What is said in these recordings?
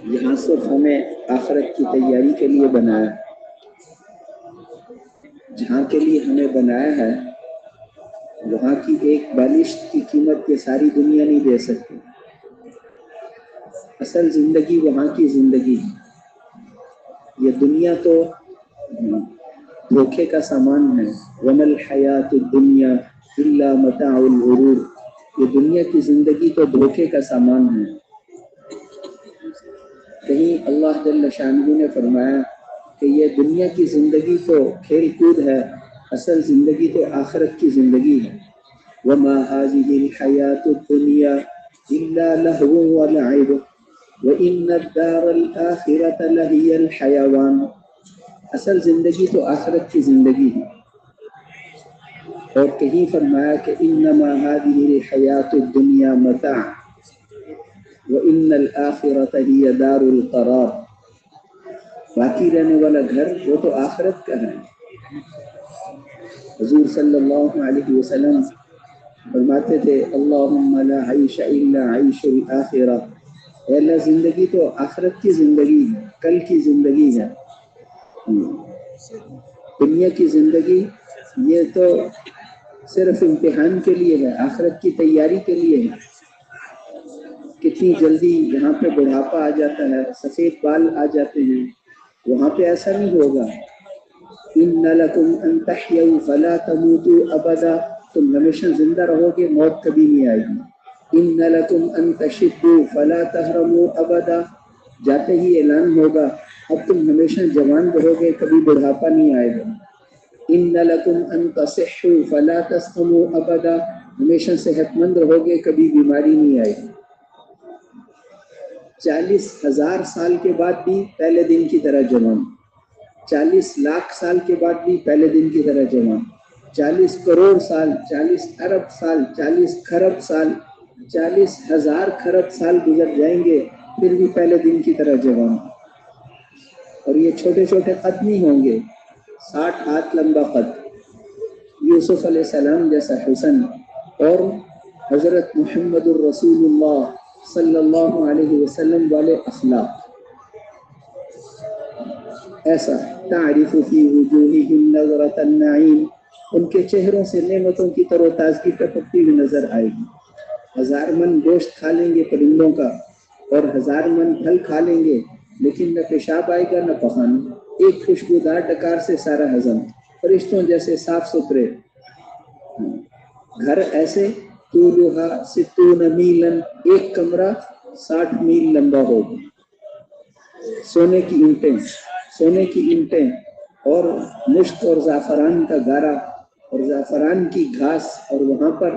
یہاں صرف ہمیں آخرت کی تیاری کے لیے بنایا، جہاں کے لیے ہمیں بنایا ہے وہاں کی ایک بالشت کی قیمت یہ ساری دنیا نہیں دے سکتی۔ اصل زندگی وہاں کی زندگی ہے، یہ دنیا تو دھوکے کا سامان ہے۔ وَمَا الْحَيَاةُ الدُّنْيَا إِلَّا مَتَاعُ الْغُرُورِ، یہ دنیا کی زندگی تو دھوکے کا سامان ہے۔ کہیں اللہ جل شانہ نے فرمایا کہ یہ دنیا کی زندگی تو کھیل کود ہے، اصل زندگی تو آخرت کی زندگی ہے۔ وَمَا هَٰذِهِ الْحَيَاةُ الدُّنْيَا إِلَّا لَهْوٌ وَلَعِبٌ وَإِنَّ الدَّارَ الْآخِرَةَ لَهِيَ الْحَيَوَانُ، اصل زندگی تو آخرت کی زندگی ہے۔ اور کہیں فرمایا کہ انما هذه الحیاة الدنیا متاع وان الآخرة هي دار القرار، باقی رہنے والا گھر وہ تو آخرت کا ہے۔ حضور صلی اللہ علیہ وسلم فرماتے تھے اللہم لا عیش الا عیش الآخرہ، اے اللہ زندگی تو آخرت کی زندگی ہے، کل کی زندگی ہے۔ دنیا کی زندگی یہ تو صرف امتحان کے لیے ہے، آخرت کی تیاری کے لیے ہے۔ کتنی جلدی یہاں پہ بڑھاپا آ جاتا ہے، سفید بال آ جاتے ہیں، وہاں پہ ایسا نہیں ہوگا۔ ان لکم ان تحیوا فلا تموتوا ابدا، تم ہمیشہ زندہ رہو گے، موت کبھی نہیں آئے گی۔ ان لکم ان تشبوا فلا تحرموا ابدا، جاتے ہی اعلان ہوگا اب تم ہمیشہ جوان رہو گے، کبھی بڑھاپا نہیں آئے گا۔ ان لکم ان تصحوا فلا تسقموا ابدا، ہمیشہ صحت مند رہو گے، کبھی بیماری نہیں آئے گی۔ 40,000 سال کے بعد بھی پہلے دن کی طرح جوان، 40 لاکھ سال کے بعد بھی پہلے دن کی طرح جوان، 40 کروڑ سال، 40 ارب سال، 40 کھرب سال، 40,000 کھرب سال گزر جائیں گے پھر بھی پہلے دن کی طرح جوان۔ اور یہ چھوٹے چھوٹے قد نہیں ہوں گے، 60 ہاتھ لمبا قد، یوسف علیہ السلام جیسا حسن، اور حضرت محمد الرسول اللہ صلی اللہ علیہ وسلم والے اخلاق، ایسا تعریف فی وجوہہم نظرۃ النعیم، ان کے چہروں سے نعمتوں کی تر و تازگی ٹپکتی ہوئی نظر آئے گی۔ 1000 من گوشت کھا لیں گے پرندوں کا اور 1000 من پھل کھا لیں گے، لیکن نہ پیشاب آئے گا نہ پخانا، ایک خوشبودار ڈکار سے سارا ہضم، فرشتوں جیسے صاف ستھرے گھر، ایسے طولھا 60 میلا، ایک کمرہ 60 میل لمبا ہوگا، سونے کی اینٹیں اور مشک اور زعفران کا گارا اور زعفران کی گھاس، اور وہاں پر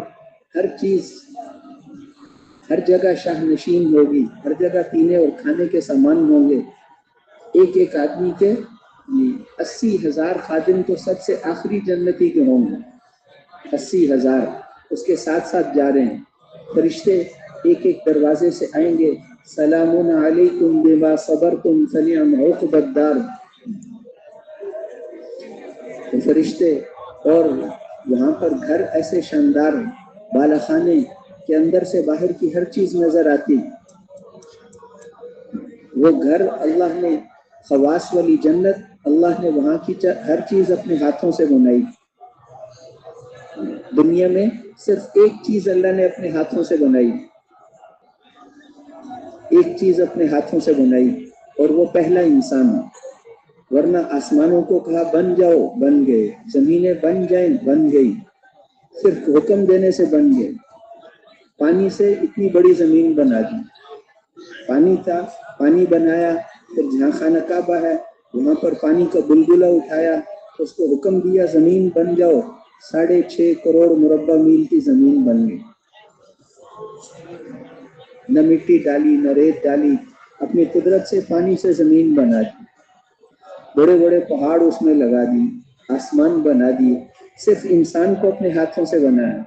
ہر چیز، ہر جگہ شاہ نشین ہوگی، ہر جگہ پینے اور کھانے کے سامان ہوں گے۔ ایک ایک آدمی کے 80,000 خادم تو سب سے آخری جنتی کے ہوں گے، 80,000 اس کے ساتھ ساتھ جا رہے ہیں۔ فرشتے ایک ایک دروازے سے آئیں گے، سلام علیکم بما صبرتم فنعم عقبی الدار، فرشتے، اور وہاں پر گھر ایسے شاندار بالا خانے کے اندر سے باہر کی ہر چیز نظر آتی۔ وہ گھر اللہ نے، خواص والی جنت اللہ نے وہاں کی ہر چیز اپنے ہاتھوں سے بنائی۔ دنیا میں صرف ایک چیز اللہ نے اپنے ہاتھوں سے بنائی، ایک چیز اپنے ہاتھوں سے بنائی، اور وہ پہلا انسان، ورنہ آسمانوں کو کہا بن جاؤ، بن گئے، زمینیں بن جائیں، بن گئی، صرف حکم دینے سے بن گئے۔ پانی سے اتنی بڑی زمین بنا دی، پانی تھا، پانی بنایا، پھر جہاں خانہ کعبہ ہے وہاں پر پانی کا بلبلہ اٹھایا، اس کو حکم دیا زمین بن جاؤ، 6.5 کروڑ مربع میل کی زمین بن گئی، نہ مٹی ڈالی نہ ریت ڈالی، اپنی قدرت سے پانی سے زمین بنا دی، بڑے بڑے پہاڑ اس میں لگا دی، آسمان بنا دی، صرف انسان کو اپنے ہاتھوں سے بنایا۔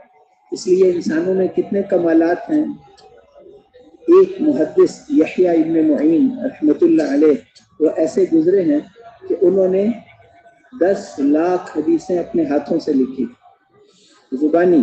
اس لیے انسانوں میں کتنے کمالات ہیں۔ ایک محدث یحییٰ ابن معین رحمۃ اللہ علیہ، وہ ایسے گزرے ہیں کہ انہوں نے 10 لاکھ حدیثیں اپنے ہاتھوں سے لکھی، زبانی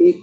1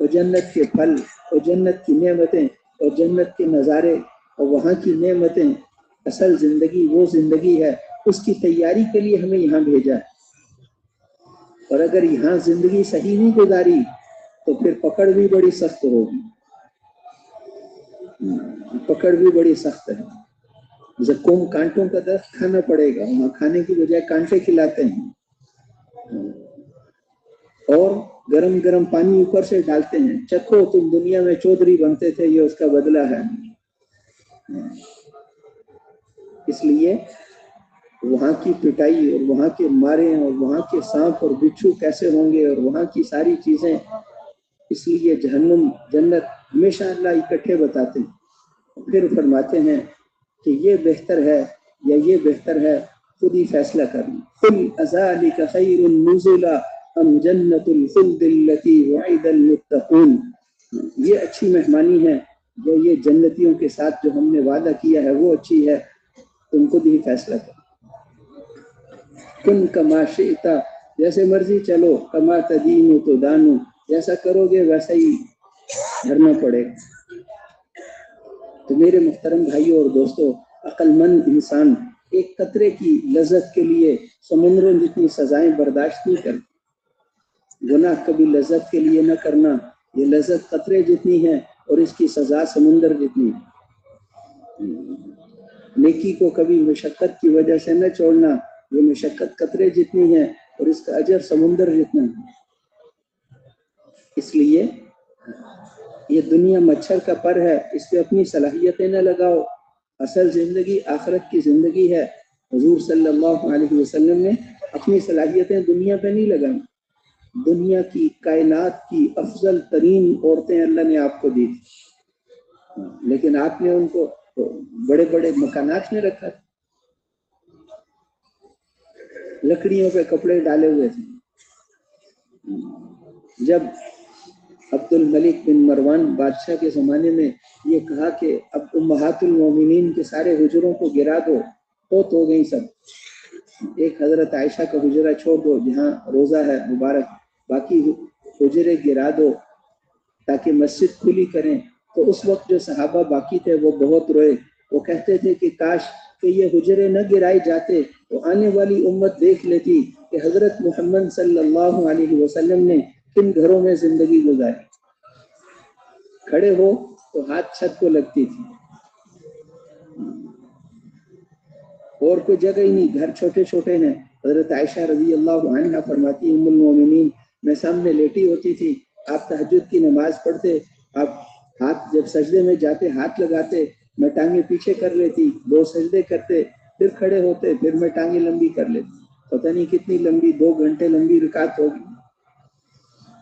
اور جنت کے پھل اور جنت کی نعمتیں اور جنت کے نظارے اور وہاں کی نعمتیں، اصل زندگی وہ زندگی ہے، اس کی تیاری کے لیے ہمیں یہاں بھیجا ہے۔ اور اگر یہاں زندگی صحیح نہیں گزاری تو پھر پکڑ بھی بڑی سخت ہوگی، پکڑ بھی بڑی سخت ہے۔ زقوم کانٹوں کا درخت کھانا پڑے گا، وہاں کھانے کی بجائے کانٹے کھلاتے ہیں، اور گرم گرم پانی اوپر سے ڈالتے ہیں، چکھو تم دنیا میں چودھری بنتے تھے، یہ اس کا بدلہ ہے۔ اس لیے وہاں کی پٹائی اور وہاں کے مارے اور وہاں کے سانپ اور بچھو کیسے ہوں گے اور وہاں کی ساری چیزیں، اس لیے جہنم جنت ہمیشہ اللہ اکٹھے بتاتے ہیں، پھر فرماتے ہیں کہ یہ بہتر ہے یا یہ بہتر ہے، خود ہی فیصلہ کرنا۔ قل اذالک خیر نزلا ام جنت الخلد التي وعد المتقون، یہ اچھی مہمانی ہے جو یہ جنتیوں کے ساتھ جو ہم نے وعدہ کیا ہے وہ اچھی ہے، تم خود ہی فیصلہ کرو۔ کن کما شئتا، جیسے مرضی چلو، کما تدین تو دانو، جیسا کرو گے ویسا ہی بھرنا پڑے گا۔ تو میرے محترم بھائیوں اور دوستو، عقل مند انسان ایک قطرے کی لذت کے لیے سمندروں جتنی سزائیں برداشت نہیں کرتی۔ گناہ کبھی لذت کے لیے نہ کرنا، یہ لذت قطرے جتنی ہے اور اس کی سزا سمندر جتنی ہے۔ نیکی کو کبھی مشقت کی وجہ سے نہ چھوڑنا، یہ مشقت قطرے جتنی ہے اور اس کا اجر سمندر جتنا ہے۔ اس لیے یہ دنیا مچھر کا پر ہے، اس پہ اپنی صلاحیتیں نہ لگاؤ، اصل زندگی آخرت کی زندگی ہے۔ حضور صلی اللہ علیہ وسلم نے اپنی صلاحیتیں دنیا پہ نہیں لگائیں، دنیا کی کائنات کی افضل ترین عورتیں اللہ نے آپ کو دی تھی، لیکن آپ نے ان کو بڑے بڑے مکانات میں رکھا تھا، لکڑیوں پہ کپڑے ڈالے ہوئے تھے۔ جب عبد الملک بن مروان بادشاہ کے زمانے میں یہ کہا کہ اب امہات المومنین کے سارے حجروں کو گرا دو، فوت ہو گئی سب، ایک حضرت عائشہ کا حجرہ چھوڑ دو جہاں روزہ ہے مبارک، باقی حجرے گرا دو تاکہ مسجد کھلی کریں۔ تو اس وقت جو صحابہ باقی تھے وہ بہت روئے، وہ کہتے تھے کہ کاش کہ یہ حجرے نہ گرائے جاتے تو آنے والی امت دیکھ لیتی کہ حضرت محمد صلی اللہ علیہ وسلم نے کن گھروں میں زندگی گزاری۔ کھڑے ہو تو ہاتھ چھت کو لگتی تھی، اور کوئی جگہ ہی نہیں، گھر چھوٹے چھوٹے ہیں۔ حضرت عائشہ رضی اللہ عنہا فرماتی ام المومنین، میں سامنے لیٹی ہوتی تھی، آپ تہجد کی نماز پڑھتے، آپ ہاتھ جب سجدے میں جاتے ہاتھ لگاتے، میں ٹانگیں پیچھے کر لیتی، 2 سجدے کرتے، پھر کھڑے ہوتے، پھر میں ٹانگیں لمبی کر لیتی، پتہ نہیں کتنی لمبی 2 گھنٹے لمبی رکعت ہوگی۔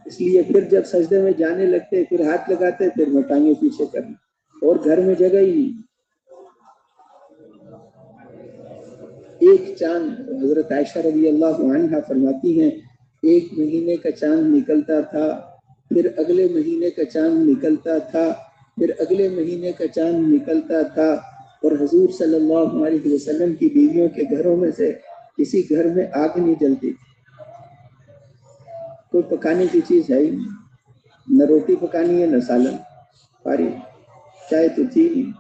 اس لیے پھر جب سجدے میں جانے لگتے پھر ہاتھ لگاتے، پھر میں ٹانگیں پیچھے کر لی، اور گھر میں جگہ ہی نہیں۔ ایک چاند، حضرت عائشہ رضی اللہ عنہا فرماتی ہیں، ایک مہینے کا چاند نکلتا تھا، پھر اگلے مہینے کا چاند نکلتا تھا، پھر اگلے مہینے کا چاند نکلتا تھا، اور حضور صلی اللہ علیہ وسلم کی بیویوں کے گھروں میں سے کسی گھر میں آگ نہیں جلتی تھی، کوئی پکانے کی چیز ہے ہی نہیں، نہ روٹی پکانی ہے نہ سالن، پاری چائے تو تھی نہیں۔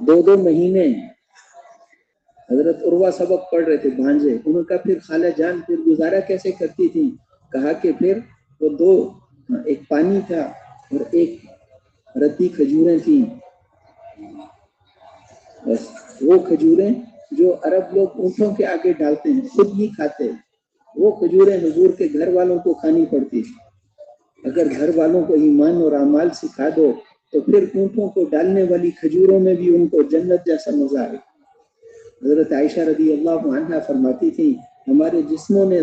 2 مہینے حضرت عروہ سبق پڑھ رہے تھے بھانجے، انہوں نے کہا پھر خالہ جان پھر گزارا کیسے کرتی تھی؟ کہا کہ پھر وہ 2، ایک پانی تھا اور ایک رتی کھجوریں تھیں، بس وہ کھجوریں جو عرب لوگ اونٹوں کے آگے ڈالتے ہیں، خود نہیں کھاتے، وہ کھجوریں حضور کے گھر والوں کو کھانی پڑتی تھی۔ اگر گھر والوں کو ایمان اور اعمال سکھا دو تو پھر اونٹوں کو ڈالنے والی کھجوروں میں بھی ان کو جنت جیسا مزہ آئے۔ حضرت عائشہ رضی اللہ عنہا فرماتی تھی، ہمارے جسموں نے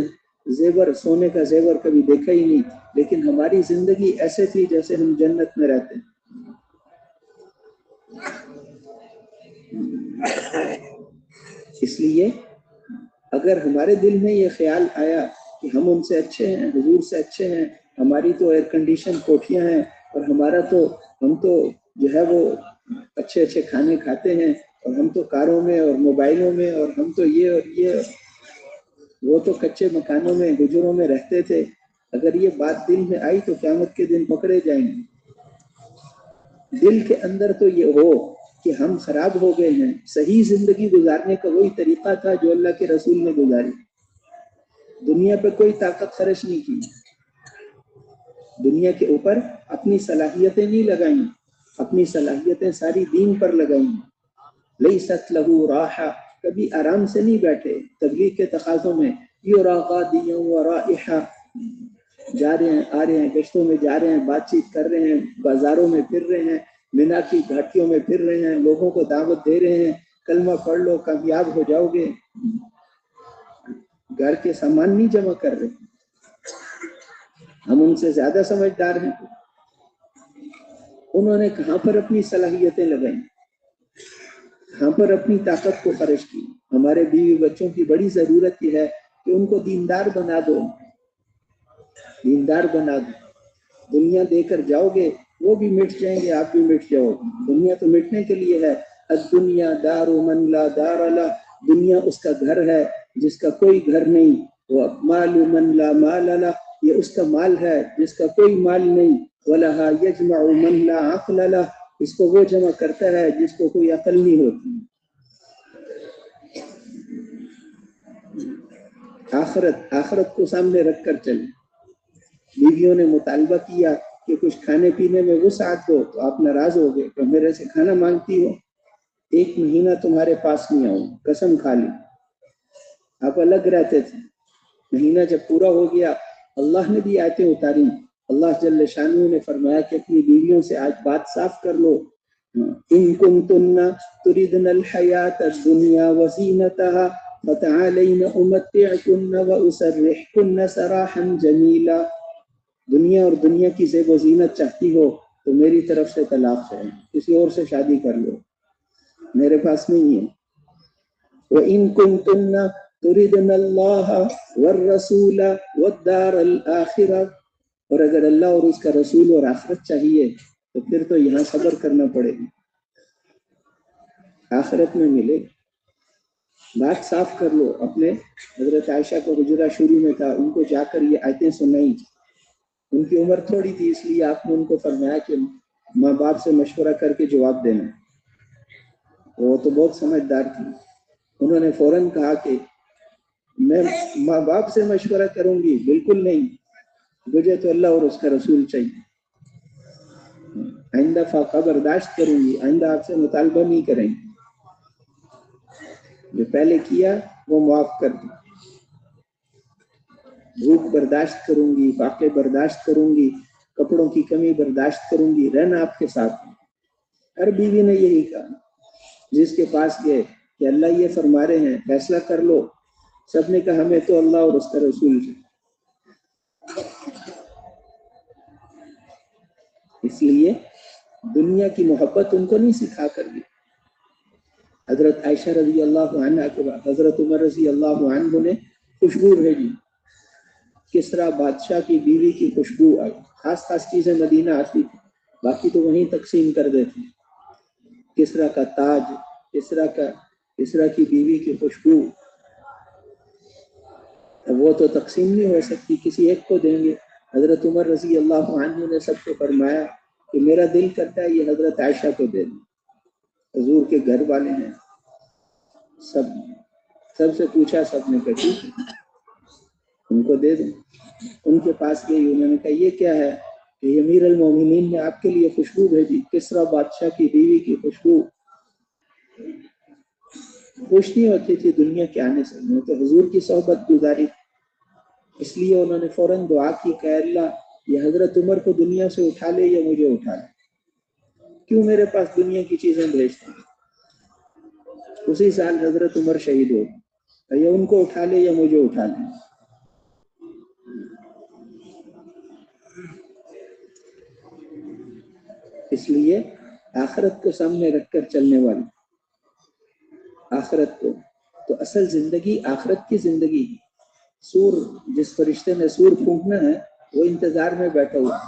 زیور، سونے کا زیور کبھی دیکھا ہی نہیں، لیکن ہماری زندگی ایسے تھی جیسے ہم جنت میں رہتے ہیں۔ اس لیے اگر ہمارے دل میں یہ خیال آیا کہ ہم ان سے اچھے ہیں، حضور سے اچھے ہیں، ہماری تو ایئر کنڈیشن کوٹھیاں ہیں اور ہم تو جو ہے وہ اچھے اچھے کھانے کھاتے ہیں، اور ہم تو کاروں میں اور موبائلوں میں، اور ہم تو یہ اور یہ، وہ تو کچے مکانوں میں حجروں میں رہتے تھے. اگر یہ بات دل میں آئی تو قیامت کے دن پکڑے جائیں گے. دل کے اندر تو یہ ہو کہ ہم خراب ہو گئے ہیں. صحیح زندگی گزارنے کا وہی طریقہ تھا جو اللہ کے رسول نے گزاری. دنیا پہ کوئی طاقت خرچ نہیں کی، دنیا کے اوپر اپنی صلاحیتیں نہیں لگائیں، اپنی صلاحیتیں ساری دین پر لگائیں. لیست لہو راحہ، کبھی آرام سے نہیں بیٹھے. تبلیغ کے تقاضوں میں یرا غادیا ورائحہ، جا رہے ہیں آ رہے ہیں، گشتوں میں جا رہے ہیں، بات چیت کر رہے ہیں، بازاروں میں پھر رہے ہیں، مینا کی گھاٹیوں میں پھر رہے ہیں، لوگوں کو دعوت دے رہے ہیں، کلمہ پڑھ لو کامیاب ہو جاؤ گے. گھر کے سامان نہیں جمع کر رہے. ہم ان سے زیادہ سمجھدار ہیں. انہوں نے کہاں پر اپنی صلاحیتیں لگائیں، کہاں پر اپنی طاقت کو خرچ کی. ہمارے بیوی بچوں کی بڑی ضرورت یہ ہے کہ ان کو دیندار بنا دو، دیندار بنا دو. دنیا دے کر جاؤ گے وہ بھی مٹ جائیں گے، آپ بھی مٹ جاؤ. دنیا تو مٹنے کے لیے ہے. الدنیا دار من لا دار له، دنیا اس کا گھر ہے جس کا کوئی گھر نہیں. وہ مال من لا مال له، یہ اس کا مال ہے جس کا کوئی مال نہیں. وَلَهَا يَجْمَعُ مَنْ لَا عَقْلَ لَهُ، اس کو وہ جمع کرتا ہے جس کو کوئی عقل نہیں ہوتی. آخرت کو سامنے رکھ کر چلیں. بیویوں نے مطالبہ کیا کہ کچھ کھانے پینے میں وسعت دو، تو آپ ناراض ہو گئے کہ میرے سے کھانا مانگتی ہو، 1 مہینہ تمہارے پاس نہیں آؤں. قسم کھا لی. آپ الگ رہتے تھے. مہینہ جب پورا ہو گیا اللہ نے بھی آیتیں اتاری. اللہ جل شانہ نے فرمایا کہ اپنی بیویوں سے آج بات صاف کر لو. ان کنتن تردن الحیات الدنیا وزینتها فتعالین امتعکن واسرحکن سراحا جمیلا. دنیا اور دنیا کی زیب و زینت چاہتی ہو تو میری طرف سے طلاق ہے، کسی اور سے شادی کر لو، میرے پاس نہیں ہے. وَإِن كُنتُنَّ تُرِدْنَ اللَّهَ وَالرَّسُولَ وَالدَّارَ الْآخِرَةَ، اور اگر اللہ اور اس کا رسول اور آخرت چاہیے تو پھر تو یہاں صبر کرنا پڑے گا، آخرت میں ملے. بات صاف کر لو. اپنے حضرت عائشہ کو حجرہ شروع میں تھا، ان کو جا کر یہ آیتیں سنائی. ان کی عمر تھوڑی تھی، اس لیے آپ نے ان کو فرمایا کہ ماں باپ سے مشورہ کر کے جواب دینا. وہ تو بہت سمجھدار تھی. انہوں نے فوراً کہا کہ میں ماں باپ سے مشورہ کروں گی؟ بالکل نہیں، مجھے تو اللہ اور اس کا رسول چاہیے. آئندہ فاقہ برداشت کروں گی، آئندہ آپ سے مطالبہ نہیں کریں گے. جو پہلے کیا وہ معاف کر دیں. بھوک برداشت کروں گی، فاقے برداشت کروں گی، کپڑوں کی کمی برداشت کروں گی، رہنا آپ کے ساتھ. ہر بیوی نے یہی کہا. جس کے پاس گئے کہ اللہ یہ فرما رہے ہیں فیصلہ کر لو، سب نے کہا ہمیں تو اللہ اور اس کا رسول چاہیے. اس لیے دنیا کی محبت ان کو نہیں سکھا کر دی. حضرت عائشہ رضی اللہ عنہ کے بعد حضرت عمر رضی اللہ عنہ نے خوشبو بھیجی. کسرا بادشاہ کی بیوی کی خوشبو آئی. خاص خاص چیزیں مدینہ آتی تھی، باقی تو وہیں تقسیم کر دیتے. کسرا کا تاج، کسرا کی بیوی کی خوشبو، وہ تو تقسیم نہیں ہو سکتی، کسی ایک کو دیں گے. حضرت عمر رضی اللہ عنہ نے سب کو فرمایا کہ میرا دل کرتا ہے یہ حضرت عائشہ کو دے دیں، حضور کے گھر والے ہیں. سب سے پوچھا، سب نے کہا ٹھیک ہے ان کو دے دیں. ان کے پاس گئی، انہوں نے کہا یہ کیا ہے؟ کہ امیر المومنین نے آپ کے لیے خوشبو بھیجی، کسرا بادشاہ کی بیوی کی خوشبو. خوش نہیں ہوتی تھی دنیا کے آنے سے، انہوں نے تو حضور کی صحبت گزاری. اس لیے انہوں نے فوراً دعا کی کہ اللہ یہ حضرت عمر کو دنیا سے اٹھا لے یا مجھے اٹھا لے. کیوں میرے پاس دنیا کی چیزیں بھیجتے ہیں؟ اسی سال حضرت عمر شہید ہو گئے. یا ان کو اٹھا لے یا مجھے اٹھا لے. اس لیے آخرت کو سامنے رکھ کر چلنے والی، آخرت کو تو اصل زندگی آخرت کی زندگی. سور، جس فرشتے نے سور پھونکنا ہے وہ انتظار میں بیٹھا ہوا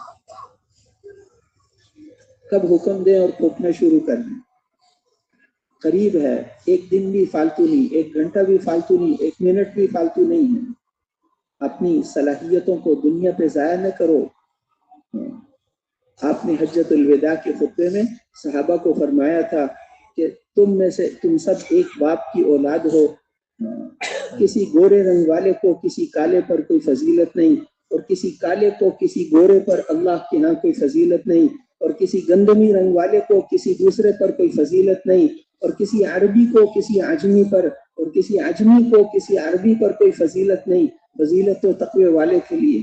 کب حکم دیں اور پھونکنا شروع کر دیں. قریب ہے، ایک دن بھی فالتو نہیں، ایک گھنٹہ بھی فالتو نہیں، ایک منٹ بھی فالتو نہیں ہے۔ اپنی صلاحیتوں کو دنیا پہ ضائع نہ کرو۔ آپ نے حجۃ الوداع کے خطبے میں صحابہ کو فرمایا تھا کہ تم میں سے تم سب ایک باپ کی اولاد ہو، کسی گورے رنگ والے کو کسی کالے پر کوئی فضیلت نہیں، اور کسی کالے کو کسی گورے پر اللہ کے ہاں کوئی فضیلت نہیں، اور کسی گندمی رنگ والے کو کسی دوسرے پر کوئی فضیلت نہیں، اور کسی عربی کو کسی عجمی پر، اور کسی عجمی کو کسی عربی پر کوئی فضیلت نہیں۔ فضیلت تو تقوی والے کے لیے۔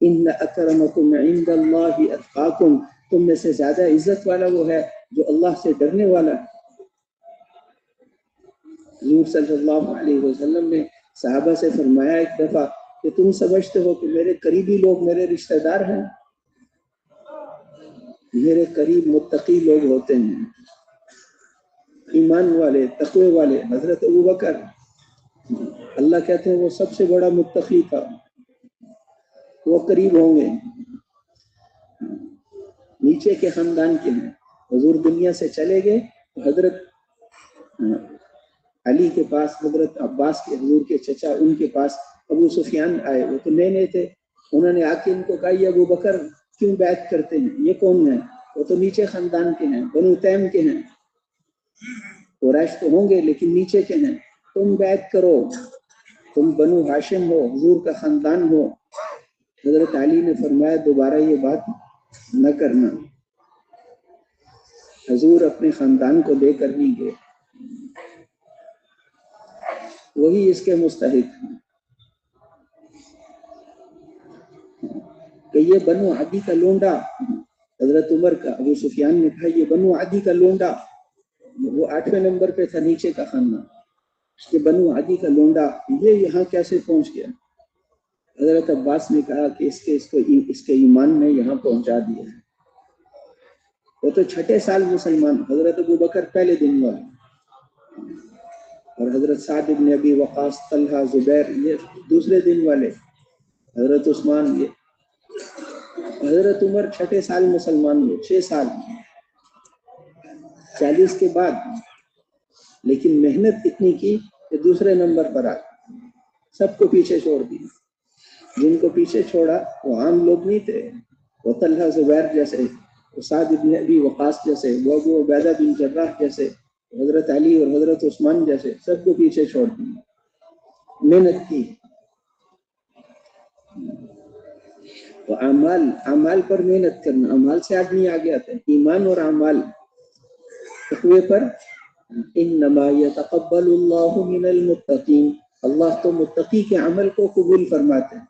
ان اکرمکم عند اللہ اتقاکم، تم میں سے زیادہ عزت والا وہ ہے جو اللہ سے ڈرنے والا ہے۔ حضور صلی اللہ علیہ وسلم نے صحابہ سے فرمایا ایک دفعہ کہ تم سمجھتے ہو کہ میرے قریبی لوگ میرے رشتہ دار ہیں؟ میرے قریب متقی لوگ ہوتے ہیں، ایمان والے، تقوی والے۔ حضرت ابوبکر، اللہ کہتے ہیں وہ سب سے بڑا متقی تھا، وہ قریب ہوں گے۔ نیچے کے خاندان کے ہیں۔ حضور دنیا سے چلے گئے تو حضرت علی کے پاس، حضرت عباس کے، حضور کے چچا، ان کے پاس ابو سفیان آئے، وہ تو نئے نئے تھے۔ انہوں نے آ کے ان کو کہا یہ ابو بکر کیوں بیعت کرتے ہیں؟ یہ کون ہیں؟ وہ تو نیچے خاندان کے ہیں، بنو تیم کے ہیں، قریش تو ہوں گے لیکن نیچے کے ہیں، تم بیعت کرو، تم بنو ہاشم ہو، حضور کا خاندان ہو۔ حضرت علی نے فرمایا دوبارہ یہ بات نہ کرنا، حضور اپنے خاندان کو لے کر نہیں گئے، وہی اس کے مستحق ہیں۔ کہ یہ بنو عدی کا لونڈا، حضرت عمر کا، ابو سفیان نے کہا یہ بنو عدی کا لونڈا، وہ 8ویں نمبر پہ تھا نیچے کا خاندان، کہ بنو عدی کا لونڈا یہ یہاں کیسے پہنچ گیا؟ حضرت عباس نے کہا کہ اس کے ایمان نے یہاں پہنچا دیا ہے۔ وہ تو چھٹے سال مسلمان، حضرت ابو بکر پہلے دن والے، اور حضرت سعد بن ابی وقاص، طلحہ، زبیر یہ دوسرے دن والے، حضرت عثمان یہ، حضرت عمر چھٹے سال مسلمان ہوئے، 6 سال 40 کے بعد، لیکن محنت اتنی کی کہ دوسرے نمبر پر آ سب کو پیچھے چھوڑ دیا۔ جن کو پیچھے چھوڑا وہ عام لوگ نہیں تھے، وہ طلحہ زبیر جیسے، وہ سعد بن ابی وقاص جیسے، وہ ابو عبیدہ بن جراح جیسے، حضرت علی اور حضرت عثمان جیسے، سب کو پیچھے چھوڑ دیا، محنت کی۔ تو اعمال پر محنت کرنا، اعمال سے آدمی آگے آتا ہے، ایمان اور اعمال تقوی پر۔ انما یتقبل اللہ من المتقین، اللہ تو متقی کے عمل کو قبول فرماتے ہیں۔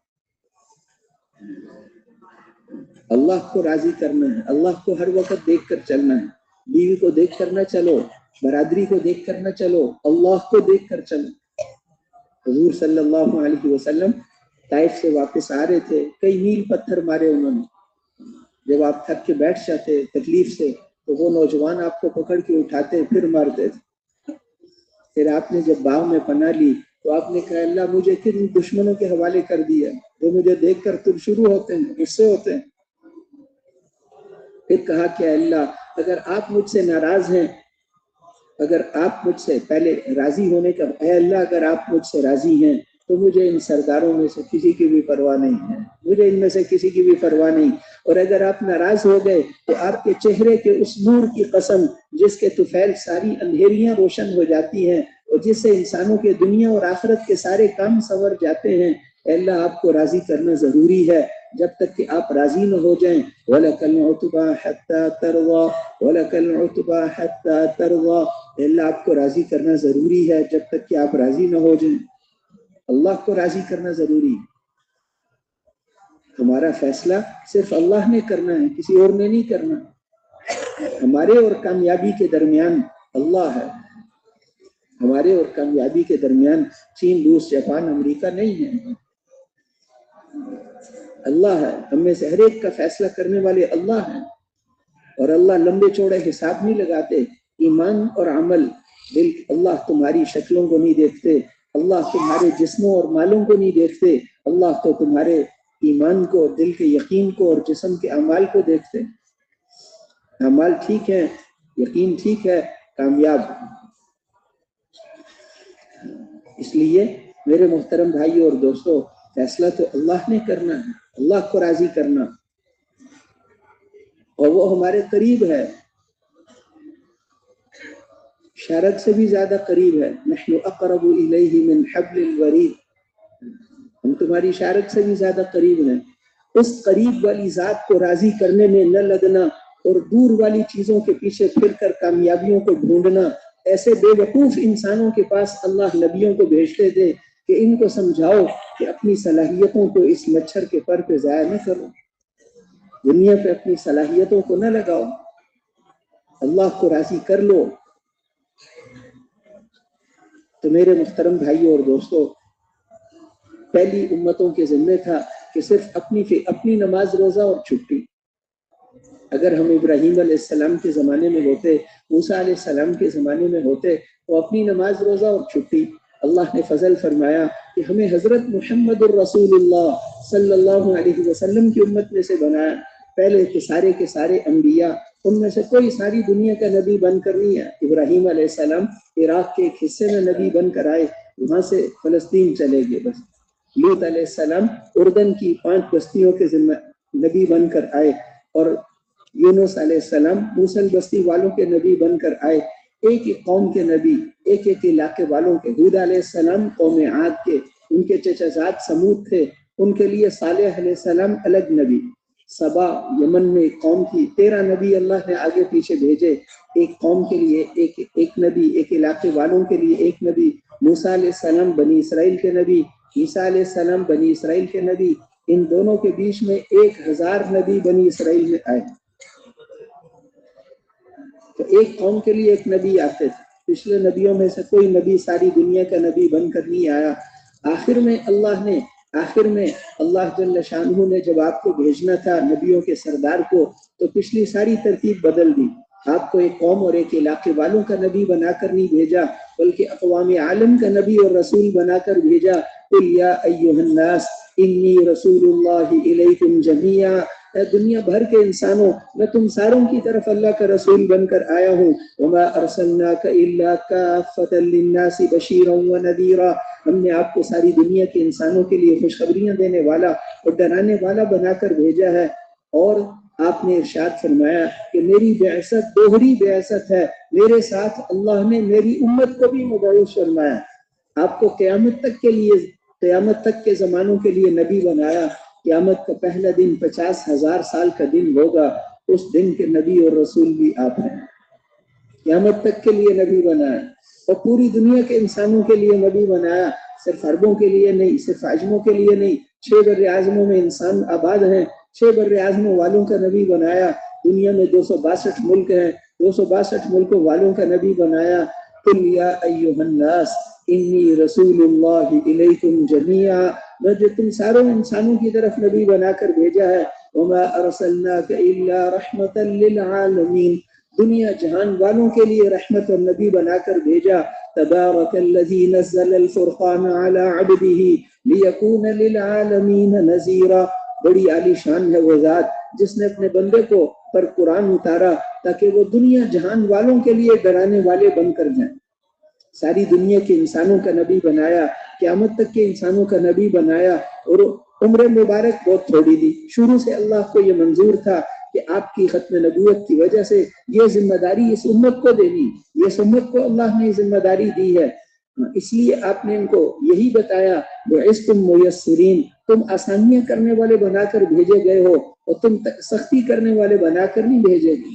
اللہ کو راضی کرنا ہے، اللہ کو ہر وقت دیکھ کر چلنا ہے، بیوی کو دیکھ کر نہ چلو، برادری کو دیکھ کر نہ چلو، اللہ کو دیکھ کر چلو۔ حضور صلی اللہ علیہ وسلم طائف سے واپس آ رہے تھے، کئی میل پتھر مارے انہوں نے، جب آپ تھک کے بیٹھ جاتے تکلیف سے تو وہ نوجوان آپ کو پکڑ کے اٹھاتے پھر مارتے تھے۔ پھر آپ نے جب باغ میں پناہ لی تو آپ نے کہا اللہ مجھے کن دشمنوں کے حوالے کر دیا، وہ مجھے دیکھ کر تم شروع ہوتے ہیں، غصے ہوتے ہیں۔ پھر کہا کہ اللہ اگر آپ مجھ سے ناراض ہیں، اگر آپ مجھ سے پہلے راضی ہونے کا، اے اللہ اگر آپ مجھ سے راضی ہیں تو مجھے ان سرداروں میں سے کسی کی بھی پرواہ نہیں ہے، مجھے ان میں سے کسی کی بھی پرواہ نہیں، اور اگر آپ ناراض ہو گئے تو آپ کے چہرے کے اس نور کی قسم جس کے طفیل ساری اندھیریاں روشن ہو جاتی ہیں اور جس سے انسانوں کے دنیا اور آخرت کے سارے کام سنور جاتے ہیں، اے اللہ آپ کو راضی کرنا ضروری ہے، جب تک کہ آپ راضی نہ ہو جائیں۔ وَلَكَ الْعُتْبَى حَتَّى تَرْضَى وَلَكَ الْعُتْبَى حَتَّى تَرْضَى، اے اللہ آپ کو راضی کرنا ضروری ہے جب تک کہ آپ راضی نہ ہو جائیں۔ اللہ کو راضی کرنا ضروری ہے۔ ہمارا فیصلہ صرف اللہ نے کرنا ہے، کسی اور نے نہیں کرنا۔ ہمارے اور کامیابی کے درمیان اللہ ہے، ہمارے اور کامیابی کے درمیان چین، روس، جاپان، امریکہ نہیں ہے، اللہ ہے۔ ہم میں سے ہر ایک کا فیصلہ کرنے والے اللہ ہیں، اور اللہ لمبے چوڑے حساب نہیں لگاتے۔ ایمان اور عمل، اللہ تمہاری شکلوں کو نہیں دیکھتے، اللہ تمہارے جسموں اور مالوں کو نہیں دیکھتے، اللہ تو تمہارے ایمان کو، دل کے یقین کو اور جسم کے اعمال کو دیکھتے۔ اعمال ٹھیک ہے، یقین ٹھیک ہے، کامیاب۔ اس لیے میرے محترم بھائیوں اور دوستوں، فیصلہ تو اللہ نے کرنا ہے، اللہ کو راضی کرنا، اور وہ ہمارے قریب ہے، شرک سے بھی زیادہ قریب ہے۔ نحن اقرب الیہ من حبل الورید، ہم تمہاری شرک سے بھی زیادہ قریب ہیں۔ اس قریب والی ذات کو راضی کرنے میں نہ لگنا اور دور والی چیزوں کے پیچھے پھر کر کامیابیوں کو ڈھونڈنا، ایسے بے وقوف انسانوں کے پاس اللہ نبیوں کو بھیجتے تھے کہ ان کو سمجھاؤ کہ اپنی صلاحیتوں کو اس مچھر کے پر پہ ضائع نہ کرو، دنیا پہ اپنی صلاحیتوں کو نہ لگاؤ، اللہ کو راضی کر لو۔ تو میرے محترم بھائیوں اور دوستوں، پہلی امتوں کے ذمہ تھا کہ صرف اپنی نماز روزہ اور چھٹی۔ اگر ہم ابراہیم علیہ السلام کے زمانے میں ہوتے، موسیٰ علیہ السلام کے زمانے میں ہوتے، تو اپنی نماز روزہ اور چھٹی۔ اللہ نے فضل فرمایا کہ ہمیں حضرت محمد الرسول اللہ صلی اللہ علیہ وسلم کی امت میں سے بنایا۔ پہلے کے سارے انبیاء، ان میں سے کوئی ساری دنیا کا نبی بن کر نہیں ہے۔ ابراہیم علیہ السلام عراق کے ایک حصے میں نبی بن کر آئے، وہاں سے فلسطین چلے گئے بس۔ لوط علیہ السلام اردن کی 5 بستیوں کے ذمہ نبی بن کر آئے، اور یونس علیہ السلام موصل بستی والوں کے نبی بن کر آئے۔ ایک ایک قوم کے نبی، ایک ایک علاقے والوں کے۔ ہود علیہ السلام قوم عاد کے، ان کے چچا زاد سمود تھے، ان کے لیے صالح علیہ السلام الگ نبی۔ سبا یمن میں ایک قوم تھی، 13 نبی اللہ نے آگے پیچھے بھیجے، ایک قوم کے لیے ایک نبی، ایک علاقے والوں کے لیے ایک نبی۔ موسیٰ علیہ السلام بنی اسرائیل کے نبی، عیسیٰ علیہ السلام بنی اسرائیل کے نبی۔ ان دونوں کے بیچ میں 1000 نبی بنی اسرائیل میں آئے، تو ایک قوم کے لیے ایک نبی آتے تھے۔ پچھلے نبیوں میں سے کوئی نبی ساری دنیا کا نبی بن کر نہیں آیا۔ آخر میں اللہ جل شانہ نے جب آپ کو بھیجنا تھا نبیوں کے سردار کو، تو پچھلی ساری ترتیب بدل دی۔ آپ کو ایک قوم اور ایک علاقے والوں کا نبی بنا کر نہیں بھیجا، بلکہ اقوام عالم کا نبی اور رسول بنا کر بھیجا۔ قل یا ایھا الناس انی رسول اللہ الیکم جمیعا، اے دنیا بھر کے انسانوں، میں تم ساروں کی طرف اللہ کا رسول بن کر آیا ہوں۔ وما ارسلناک الا کافۃ للناس بشیرا ونذیرا، ہم نے آپ کو ساری دنیا کے انسانوں کے لیے خوشخبریاں دینے والا اور ڈرانے والا بنا کر بھیجا ہے۔ اور آپ نے ارشاد فرمایا کہ میری بعثت دوہری بعثت ہے، میرے ساتھ اللہ نے میری امت کو بھی مبعوث فرمایا۔ آپ کو قیامت تک کے زمانوں کے لیے نبی بنایا۔ قیامت کا پہلا دن 50,000 سال کا دن ہوگا، اس دن کے نبی اور رسول بھی آپ ہیں۔ قیامت تک کے لیے نبی بنایا، اور پوری دنیا کے انسانوں کے لیے نبی بنایا، صرف عربوں کے لیے نہیں، صرف عجموں کے لیے نہیں۔ 6 بر اعظموں میں انسان آباد ہیں، 6 بر اعظموں والوں کا نبی بنایا۔ دنیا میں 262 ملک ہیں، 262 ملکوں والوں کا نبی بنایا۔ قل یا ایھا الناس انی رسول اللہ الیکم جمیعا، میں جو تم ساروں انسانوں کی طرف نبی بنا کر بھیجا ہے۔ وما ارسلناک الا رحمتا للعالمین، دنیا جہان والوں کے لیے رحمت اور نبی بنا کر بھیجا۔ تبارک الذی نزل الفرقان علی عبدہ لیکون للعالمین نذیرا، بڑی عالی شان ہے وہ ذات جس نے اپنے بندے کو پر قرآن اتارا تاکہ وہ دنیا جہان والوں کے لیے ڈرانے والے بن کر جائیں۔ ساری دنیا کے انسانوں کا نبی بنایا، قیامت تک کے انسانوں کا نبی بنایا، اور عمر مبارک بہت تھوڑی دی۔ شروع سے اللہ کو یہ منظور تھا کہ آپ کی ختم نبوت کی وجہ سے یہ ذمہ داری اس امت کو دینی، اس امت کو اللہ نے ذمہ داری دی ہے، اس لیے آپ نے ان کو یہی بتایا، بعثتم میسرین، تم آسانیاں کرنے والے بنا کر بھیجے گئے ہو، اور تم سختی کرنے والے بنا کر نہیں بھیجے گئے۔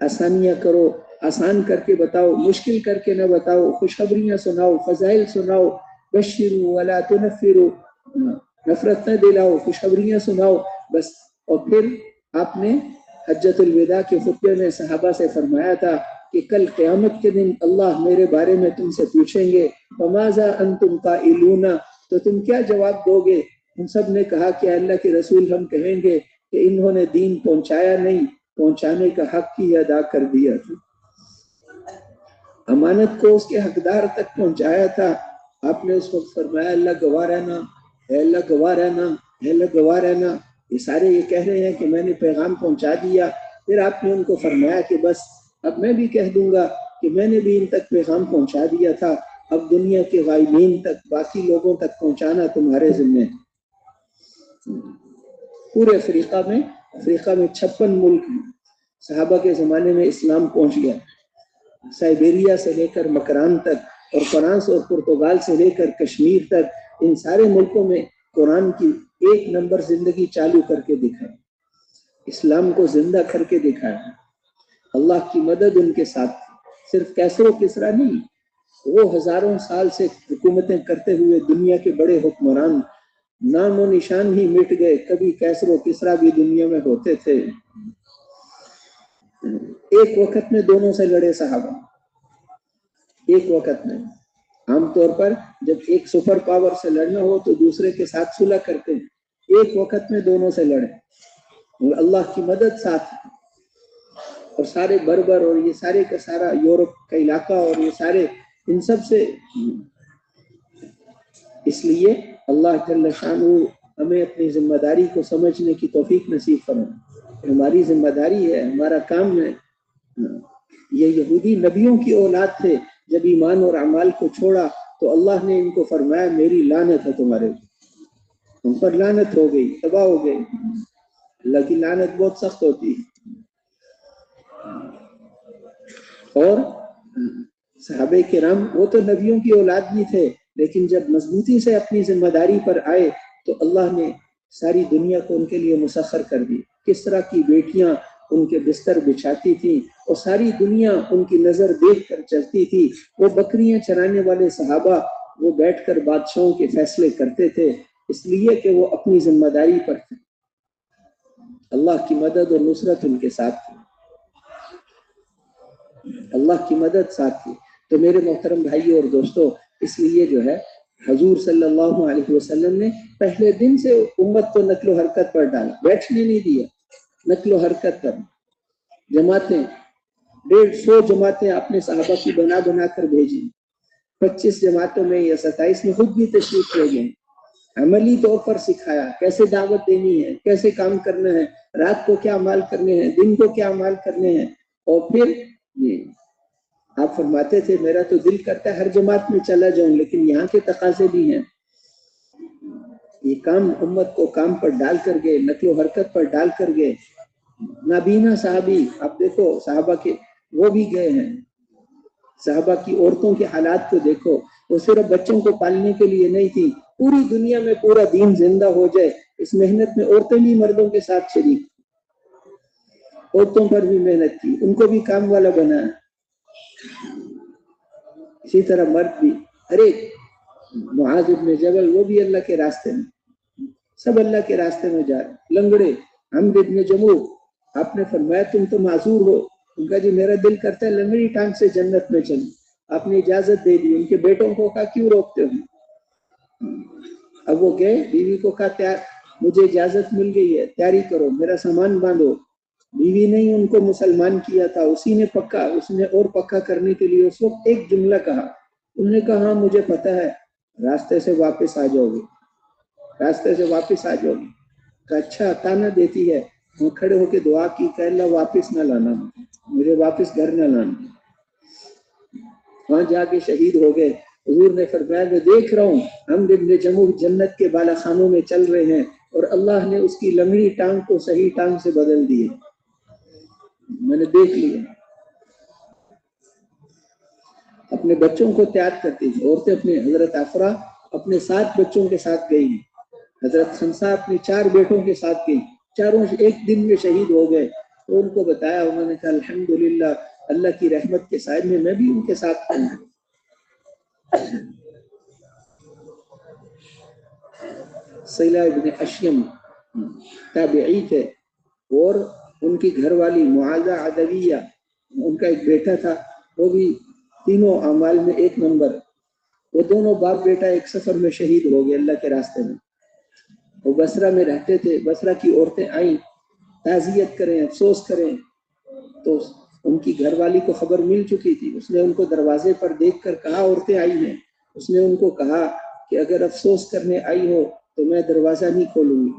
آسانیاں کرو، آسان کر کے بتاؤ، مشکل کر کے نہ بتاؤ، خوشخبریاں سناؤ، فضائل سناؤ، بشروا ولا تنفروا، نفرت نہ دلاؤ، خوشخبریاں سناؤ بس۔ اور پھر آپ نے حجۃ الوداع کے خطبے میں صحابہ سے فرمایا تھا کہ کل قیامت کے دن اللہ میرے بارے میں تم سے پوچھیں گے فماذا انتم قائلون، تو تم کیا جواب دو گے؟ ان سب نے کہا کہ اللہ کے رسول ہم کہیں گے کہ انہوں نے دین پہنچایا نہیں، پہنچانے کا حق ہی ادا کر دیا تھا، امانت کو اس کے حقدار تک پہنچایا تھا۔ آپ نے اس وقت فرمایا اللہ گواہ رہنا، اے اللہ گواہ رہنا، اے اللہ گواہ رہنا۔ یہ سارے یہ کہہ رہے ہیں کہ میں نے پیغام پہنچا دیا۔ پھر آپ نے ان کو فرمایا کہ بس اب میں بھی کہہ دوں گا کہ میں نے بھی ان تک پیغام پہنچا دیا تھا، اب دنیا کے غائبین تک، باقی لوگوں تک پہنچانا تمہارے ذمہ ہے۔ پورے افریقہ میں 56 ملک ہیں۔ صحابہ کے زمانے میں اسلام پہنچ گیا، سائبیریا سے لے کر مکران تک، اور فرانس اور پرتگال سے لے کر کشمیر تک، ان سارے ملکوں میں قرآن کی 1 نمبر زندگی چالو کر کے دکھائی، اسلام کو زندہ کر کے دکھایا۔ اللہ کی مدد ان کے ساتھ تھی۔ صرف کیسر و کسرا نہیں، وہ ہزاروں سال سے حکومتیں کرتے ہوئے دنیا کے بڑے حکمران نام و نشان ہی مٹ گئے، کبھی کیسر و کسرا بھی دنیا میں ہوتے تھے۔ ایک وقت میں دونوں سے لڑے صحابہ، ایک وقت میں۔ عام طور پر جب ایک سپر پاور سے لڑنا ہو تو دوسرے کے ساتھ صلح کرتے ہیں، ایک وقت میں دونوں سے لڑے، اور اللہ کی مدد ساتھ، اور سارے بربر اور یہ سارے کا سارا یورپ کا علاقہ اور یہ سارے ان سب سے۔ اس لیے اللہ جل شانہ ہمیں اپنی ذمہ داری کو سمجھنے کی توفیق نصیب فرمائے۔ ہماری ذمہ داری ہے، ہمارا کام ہے۔ یہ یہودی نبیوں کی اولاد تھے، جب ایمان اور اعمال کو چھوڑا تو اللہ نے ان کو فرمایا میری لعنت ہے تمہارے اوپر، ان پر لعنت ہو گئی، تباہ ہو گئے۔ اللہ کی لعنت بہت سخت ہوتی ہے۔ اور صحابہ کرام وہ تو نبیوں کی اولاد بھی تھے، لیکن جب مضبوطی سے اپنی ذمہ داری پر آئے تو اللہ نے ساری دنیا کو ان کے لیے مسخر کر دی۔ کس طرح کی بیٹیاں ان کے بستر بچھاتی تھیں اور ساری دنیا ان کی نظر دیکھ کر چلتی تھی۔ وہ بکریاں چرانے والے صحابہ وہ بیٹھ کر بادشاہوں کے فیصلے کرتے تھے، اس لیے کہ وہ اپنی ذمہ داری پر تھے۔ اللہ کی مدد اور نصرت ان کے ساتھ تھی، اللہ کی مدد ساتھ تھی۔ تو میرے محترم بھائیوں اور دوستوں، اس لیے جو ہے حضور صلی اللہ علیہ وسلم نے پہلے دن سے امت کو نقل و حرکت پر ڈالا، بیٹھنے نہیں دیا، نقل و حرکت پر۔ جماعتیں 150 جماعتیں اپنے صحابہ کی بنا بنا کر بھیجی، 25 جماعتوں میں یا 27 میں خود بھی تشریف لے گئے، عملی طور پر سکھایا کیسے دعوت دینی ہے، کیسے کام کرنا ہے، رات کو کیا اعمال کرنے ہیں، دن کو کیا اعمال کرنے ہیں۔ اور پھر آپ فرماتے تھے میرا تو دل کرتا ہے ہر جماعت میں چلا جاؤں، لیکن یہاں کے تقاضے بھی ہیں۔ یہ کام امت کو کام پر ڈال کر گئے، نقل و حرکت پر ڈال کر گئے۔ نابینا صحابی، آپ دیکھو صحابہ کے وہ بھی گئے ہیں، صحابہ کی عورتوں کے حالات کو دیکھو، وہ صرف بچوں کو پالنے کے لیے نہیں تھی، پوری دنیا میں پورا دین زندہ ہو جائے اس محنت میں عورتیں بھی مردوں کے ساتھ شریک، عورتوں پر بھی محنت کی، ان کو بھی کام والا بنایا۔ اسی طرح مرد بھی، ہر ایک معاذ بن جبل وہ بھی اللہ کے راستے میں، سب اللہ کے راستے میں جا رہے۔ لنگڑے عمرو بن جموح، آپ نے فرمایا تم تو معذور ہو، ان کا جی میرا دل کرتا ہے لنگڑی ٹانگ سے جنت میں چلوں، آپ نے اجازت دے دی۔ ان کے بیٹوں کو کہا کیوں روکتے ہو؟ اب وہ گئے، بیوی کو کہا تیار، مجھے اجازت مل گئی ہے، تیاری کرو، میرا سامان باندھو۔ بیوی نے ان کو مسلمان کیا تھا، اسی نے پکا، اس نے اور پکا کرنے کے لیے اس وقت ایک جملہ کہا، انہوں نے کہا ہاں مجھے پتا ہے، راستے سے واپس آ جاؤ گے، راستے سے واپس آ جاؤ گے۔ کہا اچھا، تانا دیتی ہے۔ وہ کھڑے ہو کے دعا کی کہ اللہ واپس نہ لانا، مجھے واپس گھر نہ لانا۔ وہاں جا کے شہید ہو گئے۔ حضور نے فرمایا میں دیکھ رہا ہوں عمرو بن جموح جنت کے بالا خانوں میں چل رہے ہیں، اور اللہ نے اس کی لنگڑی ٹانگ کو صحیح ٹانگ سے بدل دیے، میں نے دیکھ لیا۔ اپنے بچوں کو تیار کرتی تھی عورتیں، اپنے حضرت افرا اپنے 7 بچوں کے ساتھ گئی ہیں، حضرت خنسا اپنے 4 بیٹوں کے ساتھ گئی، چاروں ایک دن میں شہید ہو گئے۔ تو ان کو بتایا، انہوں نے کہا الحمدللہ اللہ کی رحمت کے سائے میں بھی ان کے ساتھ ہوں۔ سیلہ ابن اشیم تابعی تھے، اور ان کی گھر والی معاذہ عدویہ، ان کا ایک بیٹا تھا، وہ بھی تینوں اعمال میں 1 نمبر۔ وہ دونوں باپ بیٹا ایک سفر میں شہید ہو گئے اللہ کے راستے میں۔ وہ بصرہ میں رہتے تھے، بصرہ کی عورتیں آئیں تعزیت کریں، افسوس کریں، تو ان کی گھر والی کو خبر مل چکی تھی، اس نے ان کو دروازے پر دیکھ کر کہا عورتیں آئی ہیں، اس نے ان کو کہا کہ اگر افسوس کرنے آئی ہو تو میں دروازہ نہیں کھولوں گی،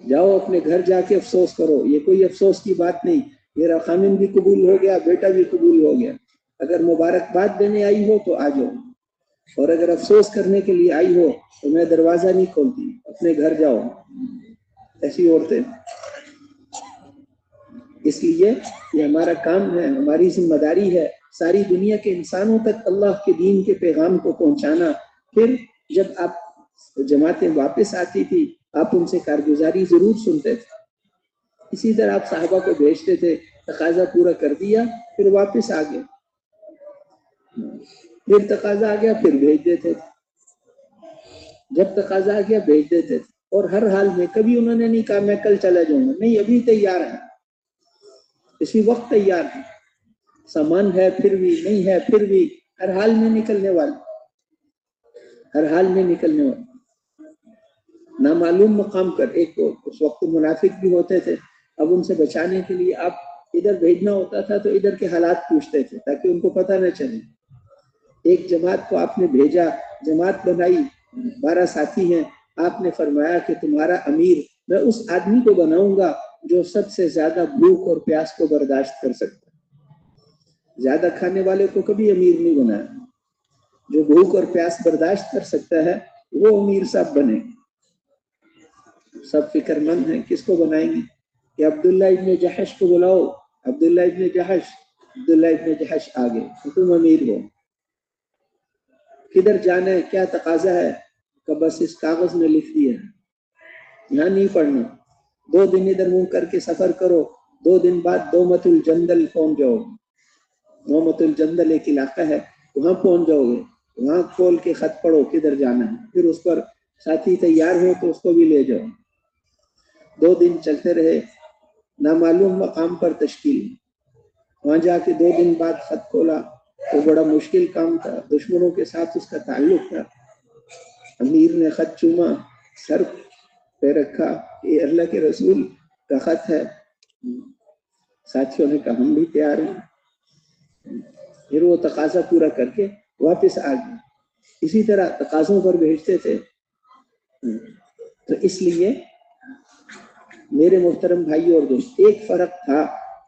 جاؤ اپنے گھر جا کے افسوس کرو، یہ کوئی افسوس کی بات نہیں، میرا خامن بھی قبول ہو گیا، بیٹا بھی قبول ہو گیا۔ اگر مبارکباد دینے آئی ہو تو آ جاؤ، اور اگر افسوس کرنے کے لیے آئی ہو تو میں دروازہ نہیں کھولتی، اپنے گھر جاؤ. ایسی عورتیں. اس لیے یہ ہمارا کام ہے، ہماری ذمہ داری ہے ساری دنیا کے انسانوں تک اللہ کے دین کے پیغام کو پہنچانا. پھر جب آپ جماعتیں واپس آتی تھی آپ ان سے کارگزاری ضرور سنتے تھے. اسی طرح آپ صحابہ کو بھیجتے تھے، تقاضا پورا کر دیا پھر واپس آ گئے، پھر تقاضا آ گیا پھر بھیج دیتے تھے، جب تقاضا آ گیا بھیج دیتے تھے. اور ہر حال میں کبھی انہوں نے نہیں کہا میں کل چلا جاؤں گا، نہیں ابھی تیار ہے، اسی وقت تیار ہے، سامان ہے پھر بھی نہیں ہے پھر بھی، ہر حال میں نکلنے والے، ہر حال میں نکلنے والے. نامعلوم مقام پر ایک اس وقت منافق بھی ہوتے تھے، اب ان سے بچانے کے لیے آپ ادھر بھیجنا ہوتا تھا تو ادھر کے حالات پوچھتے تھے تاکہ ان کو پتہ نہ چلے. ایک جماعت کو آپ نے بھیجا، جماعت بنائی، 12 ساتھی ہیں، آپ نے فرمایا کہ تمہارا امیر میں اس آدمی کو بناؤں گا جو سب سے زیادہ بھوک اور پیاس کو برداشت کر سکتا ہے. زیادہ کھانے والے کو کبھی امیر نہیں بنایا، جو بھوک اور پیاس برداشت کر سکتا ہے وہ امیر صاحب بنے. سب فکر مند ہیں کس کو بنائیں گے کہ عبداللہ ابن جحش کو بلاؤ، عبداللہ ابن جحش آگے تم امیر ہو. کدھر جانا ہے، کیا تقاضا ہے، کہ بس اس کاغذ میں لکھ دیا یہاں نہیں پڑھنا، 2 دن ادھر منہ کر کے سفر کرو، 2 دن بعد دومت الجندل پہنچ جاؤ. دومت الجندل ایک علاقہ ہے، وہاں پہنچ جاؤ گے، وہاں کھول کے خط پڑھو کدھر جانا ہے، پھر اس پر ساتھی تیار ہو تو اس کو بھی لے جاؤ. 2 دن چلتے رہے، نامعلوم مقام پر تشکیل، وہاں جا کے 2 دن بعد خط کھولا. وہ بڑا مشکل کام تھا، دشمنوں کے ساتھ اس کا تعلق تھا. امیر نے خط چوما، سر پہ رکھا، یہ اللہ کے رسول کا خط ہے. ساتھیوں نے کہا ہم بھی تیار ہیں. پھر وہ تقاضا پورا کر کے واپس آ گئے. اسی طرح تقاضوں پر بھیجتے تھے. تو اس لیے میرے محترم بھائی اور دوست، ایک فرق تھا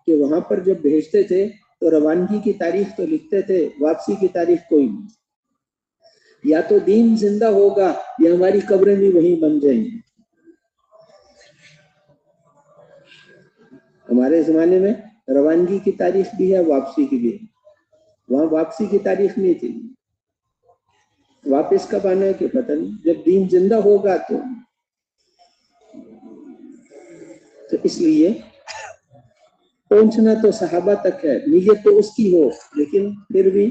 کہ وہاں پر جب بھیجتے تھے تو روانگی کی تاریخ تو لکھتے تھے، واپسی کی تاریخ کوئی نہیں. یا تو دین زندہ ہوگا یا ہماری قبریں بھی وہیں بن جائیں گی. ہمارے زمانے میں روانگی کی تاریخ بھی ہے، واپسی کی بھی ہے. وہاں واپسی کی تاریخ نہیں تھی، واپس کب آنا ہے کہ پتہ نہیں، جب دین زندہ ہوگا تو اس لیے پہنچنا تو صحابہ تک ہے، نیت تو اس کی ہو، لیکن پھر بھی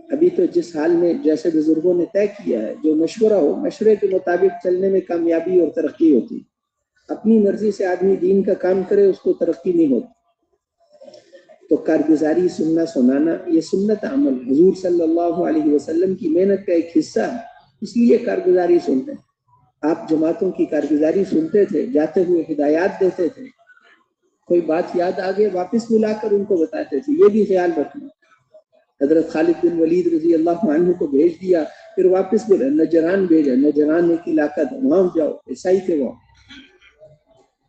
ابھی تو جس حال میں جیسے بزرگوں نے طے کیا ہے، جو مشورہ ہو، مشورے کے مطابق چلنے میں کامیابی اور ترقی ہوتی. اپنی مرضی سے آدمی دین کا کام کرے اس کو ترقی نہیں ہوتی. تو کارگزاری، سننا سنانا، یہ سنت عمل حضور صلی اللہ علیہ وسلم کی محنت کا ایک حصہ ہے، اس لیے کارگزاری سنتے ہیں. آپ جماعتوں کی کارگزاری سنتے تھے، جاتے ہوئے ہدایات دیتے تھے، کوئی بات یاد آ گئے واپس بلا کر ان کو بتاتے تھے. یہ بھی خیال رکھنا. حضرت خالد بن ولید رضی اللہ عنہ کو بھیج دیا، پھر واپس بولا نجران بھیجا، نجران ایک علاقہ تھا وہاں جاؤ، عیسائی تھے وہ،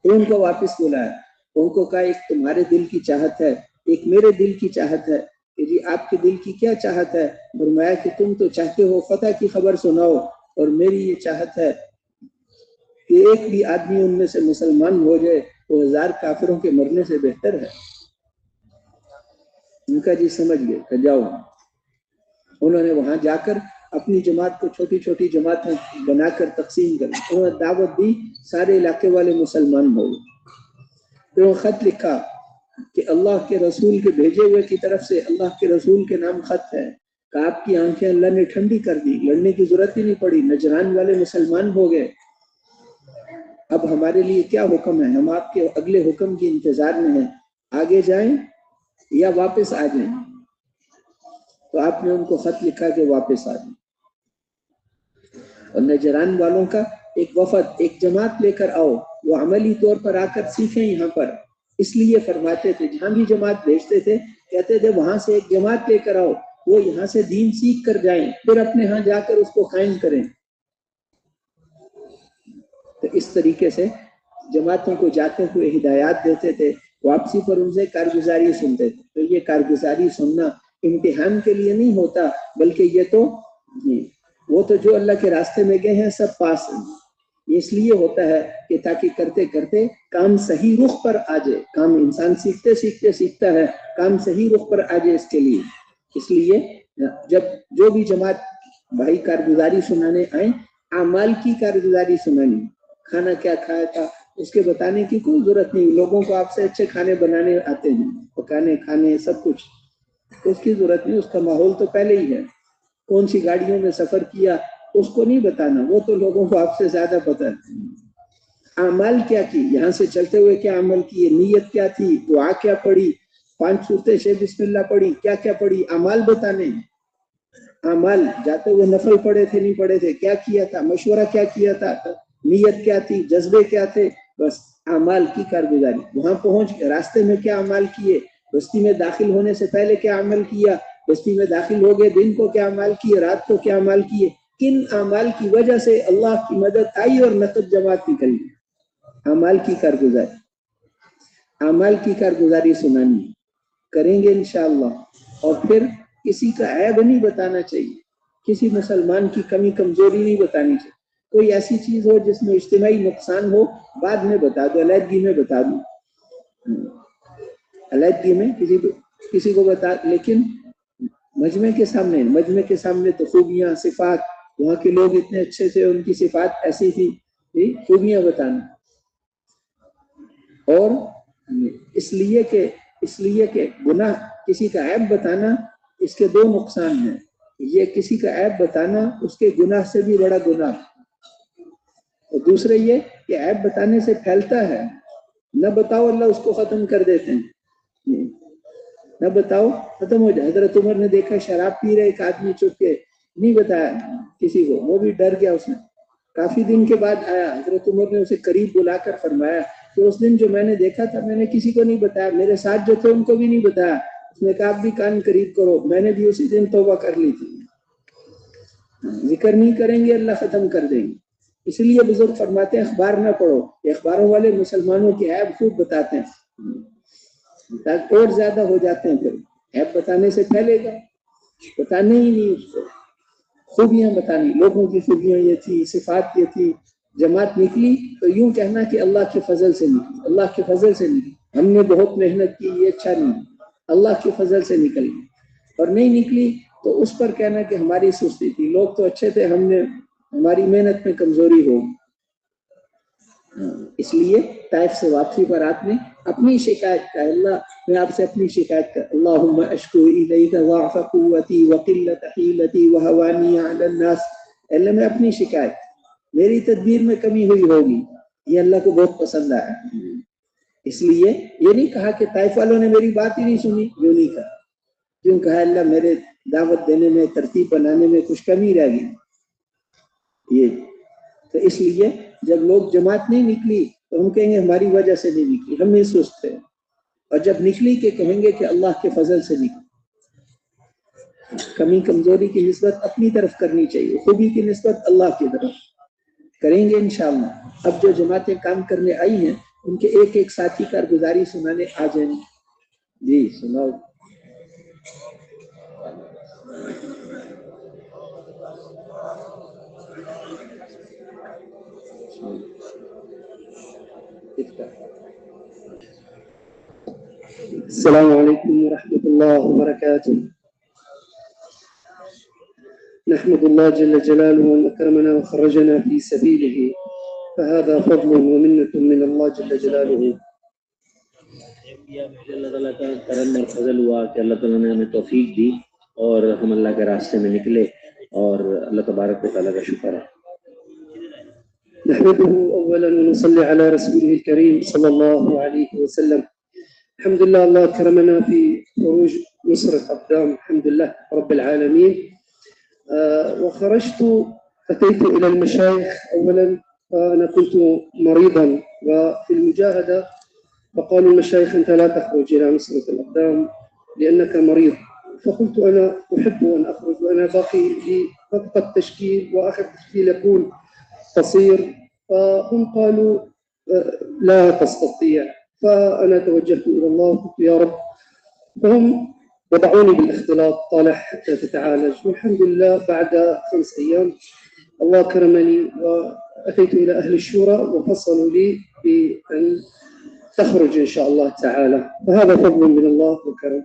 تو ان کو واپس بلایا. ان کو کہا ایک تمہارے دل کی چاہت ہے، ایک میرے دل کی چاہت ہے. کہ جی آپ کے دل کی کیا چاہت ہے؟ فرمایا کہ تم تو چاہتے ہو فتح کی خبر سناؤ، اور میری یہ چاہت ہے کہ ایک بھی آدمی ان میں سے مسلمان ہو جائے تو 1000 کافروں کے مرنے سے بہتر ہے. ان کا جی سمجھ گئے کہ جاؤ. انہوں نے وہاں جا کر اپنی جماعت کو چھوٹی چھوٹی جماعتیں بنا کر تقسیم کر، انہوں نے دعوت دی، سارے علاقے والے مسلمان ہو گئے. پھر وہ خط لکھا کہ اللہ کے رسول کے بھیجے ہوئے کی طرف سے اللہ کے رسول کے نام خط ہے کہ آپ کی آنکھیں اللہ نے ٹھنڈی کر دی، لڑنے کی ضرورت ہی نہیں پڑی، نجران والے مسلمان ہو گئے. اب ہمارے لیے کیا حکم ہے؟ ہم آپ کے اگلے حکم کے انتظار میں ہیں، آگے جائیں یا واپس آ جائیں. تو آپ نے ان کو خط لکھا کہ واپس آ جائیں. اور نجران والوں کا ایک وفد، ایک جماعت لے کر آؤ، وہ عملی طور پر آ کر سیکھیں یہاں پر. اس لیے فرماتے تھے جہاں بھی جماعت بھیجتے تھے کہتے تھے وہاں سے ایک جماعت لے کر آؤ، وہ یہاں سے دین سیکھ کر جائیں، پھر اپنے ہاں جا کر اس کو قائم کریں. تو اس طریقے سے جماعتوں کو جاتے ہوئے ہدایات دیتے تھے واپسی پر ان سے کارگزاری سنتے تھے. تو یہ کارگزاری سننا امتحان کے لیے نہیں ہوتا، بلکہ یہ تو وہ تو جو اللہ کے راستے میں گئے ہیں سب پاس ہیں. یہ اس لیے ہوتا ہے کہ تاکہ کرتے کرتے کام صحیح رخ پر آ جائے. کام انسان سیکھتے سیکھتے سیکھتا ہے، کام صحیح رخ پر آ جائے اس کے لیے. اس لیے جب جو بھی جماعت بھائی کارگزاری سنانے آئیں، اعمال کی کارگزاری سنانی. کھانا کیا کھایا تھا اس کے بتانے کی کوئی ضرورت نہیں. لوگوں کو آپ سے اچھے کھانے بنانے آتے ہیں، پکانے کھانے سب کچھ، اس کی ضرورت نہیں. اس کا ماحول تو پہلے ہی ہے. کون سی گاڑیوں میں سفر کیا اس کو نہیں بتانا، وہ تو لوگوں کو آپ سے زیادہ پتہ ہے. اعمال کیا کی، یہاں سے چلتے ہوئے کیا عمل کیے، نیت کیا تھی، دعا کیا پڑھی، 5 سورتیں شے بسم اللہ پڑھی، کیا کیا پڑھی، اعمال بتانے. اعمال جاتے ہوئے نفل پڑھے تھے نہیں پڑھے تھے، کیا کیا تھا، مشورہ کیا کیا تھا، نیت کیا تھی، جذبے کیا تھے. بس اعمال کی کارگزاری. وہاں پہنچ کے راستے میں کیا اعمال کیے، بستی میں داخل ہونے سے پہلے کیا عمل کیا، بستی میں داخل ہو گئے دن کو کیا اعمال کیے، رات کو کیا اعمال کیے، کن اعمال کی وجہ سے اللہ کی مدد آئی اور نقد جماعت نکلی. اعمال کی کارگزاری، اعمال کی کارگزاری سنانی کریں گے انشاءاللہ. اور پھر کسی کا عیب نہیں بتانا چاہیے، کسی مسلمان کی کمی کمزوری نہیں بتانی چاہیے. کوئی ایسی چیز ہو جس میں اجتماعی نقصان ہو بعد میں بتا دو، علیحدگی میں بتا دو، علیحدگی میں کسی کو بتا. لیکن مجمع کے سامنے تو خوبیاں صفات، وہاں کے لوگ اتنے اچھے تھے، ان کی صفات ایسی تھی، خوبیاں بتانا. اور اس لیے کہ گناہ، کسی کا عیب بتانا، اس کے 2 نقصان ہیں. یہ کسی کا عیب بتانا اس کے گناہ سے بھی بڑا گناہ، اور دوسرے یہ کہ عیب بتانے سے پھیلتا ہے. نہ بتاؤ اللہ اس کو ختم کر دیتے ہیں، نہ بتاؤ ختم ہو جائے. حضرت عمر نے دیکھا شراب پی رہے ایک آدمی، چپ کے نہیں بتایا کسی کو، وہ بھی ڈر گیا. اس نے کافی دن کے بعد آیا، حضرت عمر نے اسے قریب بلا کر فرمایا کہ اس دن جو میں نے دیکھا تھا میں نے کسی کو نہیں بتایا، میرے ساتھ جو تھے ان کو بھی نہیں بتایا. اس نے کہا آپ بھی کان قریب کرو، میں نے بھی اسی دن توبہ کر لی تھی. ذکر نہیں کریں گے اللہ ختم کر دیں گے. اس لیے بزرگ فرماتے ہیں اخبار نہ پڑھو. اخباروں والے مسلمانوں کے عیب خوب بتاتے ہیں، اور زیادہ ہو جاتے ہیں. پھر عیب بتانے سے پھیلے گا، بتانے ہی نہیں اس کو. خوبیاں بتانی، لوگوں کی خوبیاں یہ تھی، صفات یہ تھی. جماعت نکلی تو یوں کہنا کہ اللہ کے فضل سے نکلی، اللہ کے فضل سے نکلی، ہم نے بہت محنت کی، یہ اچھا نہیں، اللہ کے فضل سے نکلی. اور نہیں نکلی تو اس پر کہنا کہ ہماری سستی تھی، لوگ تو اچھے تھے، ہماری محنت میں کمزوری ہو. اس لیے طائف سے واپسی پر آپ نے اپنی شکایت کا، اللہ میں آپ سے اپنی شکایت کر، اللہم اشکو الیک ضعف قوتی وقلت حیلتی وہوانی علی الناس. اللہ میں اپنی شکایت، میری تدبیر میں کمی ہوئی ہوگی، یہ اللہ کو بہت پسند آیا. اس لیے یہ نہیں کہا کہ طائف والوں نے میری بات ہی نہیں سنی، جو نہیں کہا. کیوں کہا اللہ میرے دعوت دینے میں، ترتیب بنانے میں کچھ کمی رہ گئی. یہ تو اس لیے جب لوگ جماعت نہیں نکلی تو ہم کہیں گے ہماری وجہ سے نہیں نکلی، ہم نہیں سست تھے. اور جب نکلی کہ کہیں گے کہ اللہ کے فضل سے نکلی. کمی کمزوری کی نسبت اپنی طرف کرنی چاہیے، خوبی کی نسبت اللہ کی طرف کریں گے انشاءاللہ. اب جو جماعتیں کام کرنے آئی ہیں ان کے ایک ایک ساتھی کارگزاری سنانے آ جائیں. جی سناؤ. السلام علیکم ورحمۃ اللہ وبرکاتہ. نحمد الله جل جلاله وأن أكرمنا وخرجنا في سبيله، فهذا فضل ومنة من الله جل جلاله. اللہ تعالیٰ کا کرم اور فضل ہوا کہ اللہ تعالیٰ نے ہمیں توفیق دی اور ہم اللہ کے راستے میں نکلے، اور اللہ تبارک و تعالیٰ کا شکر ہے. نحمده أولا ونصلي على رسوله الكريم صلى الله عليه وسلم. الحمد لله الله أكرمنا في خروج نصرة أقدام، الحمد لله رب العالمين. وخرجت أتيت إلى المشايخ أولا، فأنا كنت مريضا وفي المجاهدة، فقالوا المشايخ أنت لا تخرج إلى نصرة الأقدام لأنك مريض. فقلت أنا أحب أن أخرج وأنا باقي لي فقط التشكيل، وآخر تشكيل يكون قصير. فهم قالوا لا تستطيع. فأنا توجهت إلى الله وقلت يا رب، فهم وضعوني بالاختلاط طالع حتى تتعالج، والحمد لله بعد 5 أيام الله كرمني وأتيت إلى أهل الشورى وفصلوا لي بأن تخرج إن شاء الله تعالى، فهذا فضل من الله وكرم.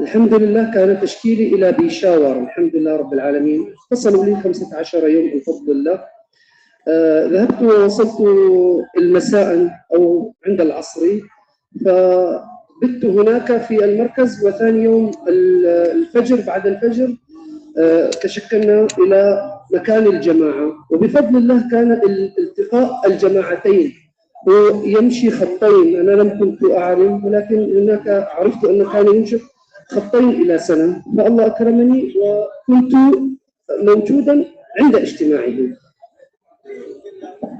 الحمد لله كان تشكيلي إلى بيشاور، الحمد لله رب العالمين، فصلوا لي 15 يوم بفضل الله. ذهبت ووصلت المساء أو عند العصر، فبت هناك في المركز، وثاني يوم الفجر بعد الفجر تشكلنا إلى مكان الجماعة، وبفضل الله كان التقاء الجماعتين ويمشي خطين. أنا لم كنت أعلم، ولكن هناك عرفت أن كان يمشي خطين إلى سنة، فالله أكرمني وكنت موجودا عند اجتماعهم.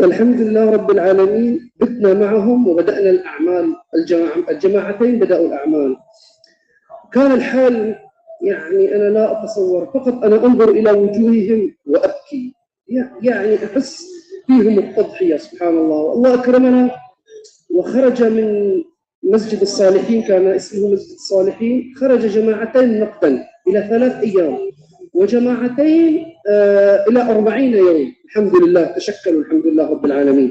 والحمد لله رب العالمين بتنا معهم وبدأنا الأعمال، الجماعتين بدأوا الأعمال. كان الحال يعني أنا لا أتصور، فقط أنا أنظر إلى وجوههم وأبكي، يعني أحس فيهم التضحية سبحان الله. والله أكرمنا وخرج من مسجد الصالحين، كان اسمه مسجد الصالحين، خرج جماعتين نقدا إلى 3 أيام، وجماعتين إلى 40 يوم. الحمد لله تشكلوا الحمد لله رب العالمين.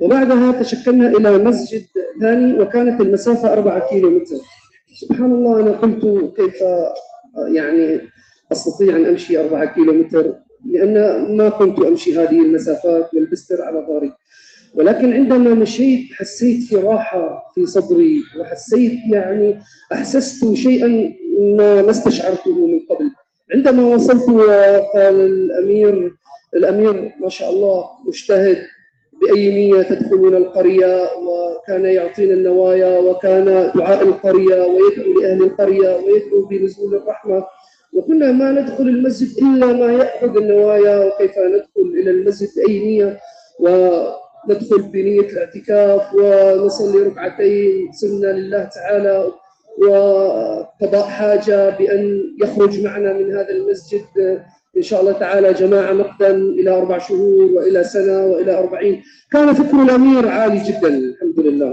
وبعدها تشكلنا إلى مسجد ثاني، وكانت المسافة 4 كيلومتر. سبحان الله، أنا قلت كيف يعني أستطيع أن أمشي 4 كيلومتر، لأن ما كنت أمشي هذه المسافات والبستر على ظهري، ولكن عندما مشيت حسيت في راحة في صدري، وحسيت يعني أحسست شيئا ما استشعرته من قبل. عندما وصلت وقال الأمير ما شاء الله مجتهد، بأي نية تدخلون القرية، وكان يعطينا النوايا، وكان دعاء القرية ويدعو لأهل القرية ويدعو بنزول الرحمة، وكنا ما ندخل المسجد إلا ما يأخذ النوايا، وكيف ندخل إلى المسجد بأي نية، وندخل بنية الاعتكاف ونصلي ركعتين سنة لله تعالى، وقضاء حاجة بأن يخرج معنا من هذا المسجد إن شاء الله تعالى جماعة نقدا إلى 4 شهور وإلى سنة وإلى 40. كان فكر الأمير عالي جدا الحمد لله.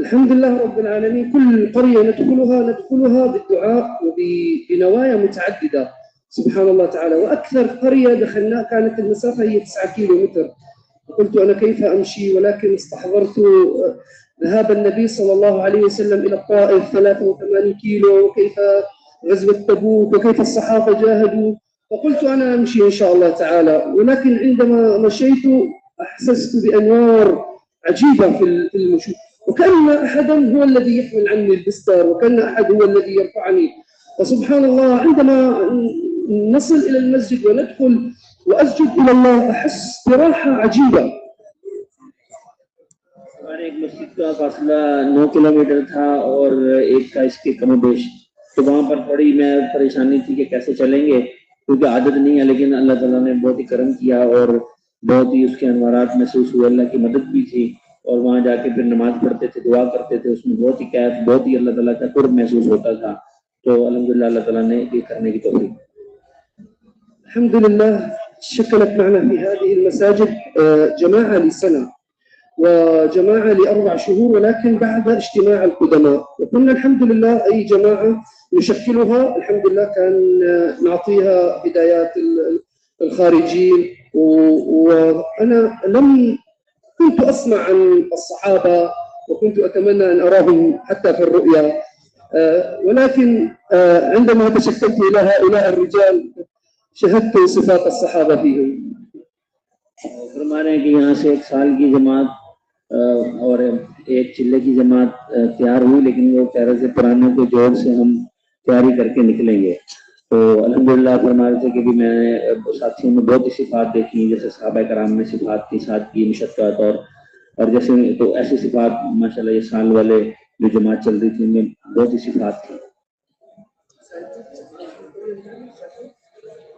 الحمد لله رب العالمين، كل قرية ندخلها بالدعاء وبنوايا متعددة سبحان الله تعالى. وأكثر قرية دخلنا كانت المسافة هي 9 كيلومتر، قلت أنا كيف أمشي، ولكن استحضرت ذهاب النبي صلى الله عليه وسلم إلى الطائف 83 كيلو، وكيف غزوة تبوك، وكيف الصحابة جاهدوا، فقلت أنا أمشي إن شاء الله تعالى. ولكن عندما مشيت أحسست بأنوار عجيبة في المشي، وكأن أحدا هو الذي يحمل عني البستر، وكأن أحد هو الذي يرفعني. وسبحان الله عندما نصل إلى المسجد وندخل وأسجد إلى الله أحس براحة عجيبة. ہمارے ایک مسجد کا فاصلہ 9 کلومیٹر تھا اور ایک کا اس کے کم و بیش، تو وہاں پر تھوڑی میں پریشانی تھی کہ کیسے چلیں گے کیونکہ عادت نہیں ہے، لیکن اللہ تعالیٰ نے بہت ہی کرم کیا اور بہت ہی اس کے انوارات محسوس ہوئے، اللہ کی مدد بھی تھی، اور وہاں جا کے پھر نماز پڑھتے تھے، دعا کرتے تھے، اس میں بہت ہی کیف، بہت ہی اللہ تعالیٰ کا قرب محسوس ہوتا تھا، تو الحمدللہ اللہ تعالیٰ نے یہ کرنے کی توفیق. الحمد لله شكلت معنا في هذه المساجد جماعة لسنة وجماعة ل4 شهور، ولكن بعد اجتماع القدماء، وكنا الحمد لله أي جماعة نشكلها الحمد لله كان نعطيها هدايات الخارجين. وأنا كنت أسمع عن الصحابة وكنت أتمنى أن أراهم حتى في الرؤيا، ولكن عندما تشكلت إلى هؤلاء الرجال شهدت صفات الصحابة فيهم. فرمانے ہیں کہ یہاں سے 1 سال کی جماعت اور 1 چلے کی جماعت تیار ہوئی، لیکن وہ کہہ رہے تھے پرانے کے جوڑ سے ہم تیاری کر کے نکلیں گے. تو الحمدللہ فرما رہے تھے کہ میں نے ساتھیوں میں بہت سی صفات دیکھی، جیسے صحابہ کرام میں صفات کی، سادگی، مشقت اور جیسے تو ایسی صفات ماشاءاللہ یہ سال والے جو جماعت چل رہی تھی ان میں بہت سی صفات تھی.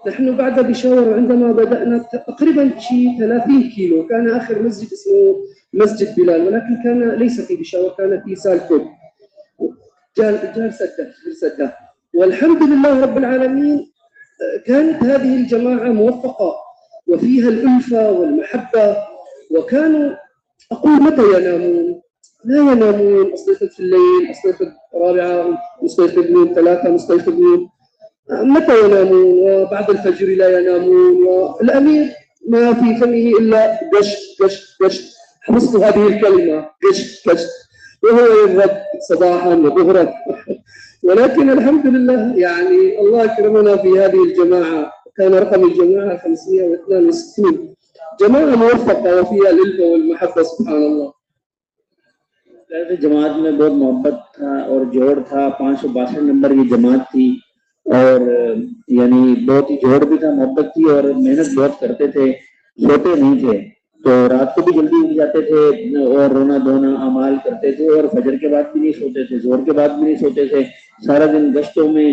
نحن بعد بشاور عندما بدأنا تقريبا شيء 30 كيلو، كان آخر مسجد اسمه مسجد بلال، ولكن كان ليس في بشاور، كان في سالكوب جال سدة. والحمد لله رب العالمين كانت هذه الجماعة موفقة وفيها الألفة والمحبة، وكانوا أقول متى ينامون؟ لا ينامون، أستيقظ في الليل، أستيقظ 4، مستيقظون 3، مستيقظون متى ينامون، وبعد الفجر لا ينامون، والأمير ما في فمه إلا قشت قشت قشت. حفظت هذه الكلمة قشت قشت، وهو يرد صباحا وظهرا. ولكن الحمد لله يعني الله أكرمنا في هذه الجماعة، كان رقم الجماعة 562، جماعة موفقة وفيها الألفة والمحبة سبحان الله. جماعت میں بہت محبت تھا اور جوڑ تھا. 562 نمبر کی جماعت تھی اور یعنی بہت ہی جوڑ بھی تھا، محبت تھی اور محنت بہت کرتے تھے، سوتے نہیں تھے، تو رات کو بھی جلدی اٹھ جاتے تھے اور رونا دھونا اعمال کرتے تھے، اور فجر کے بعد بھی نہیں سوتے تھے، ظہر کے بعد بھی نہیں سوتے تھے، سارا دن گشتوں میں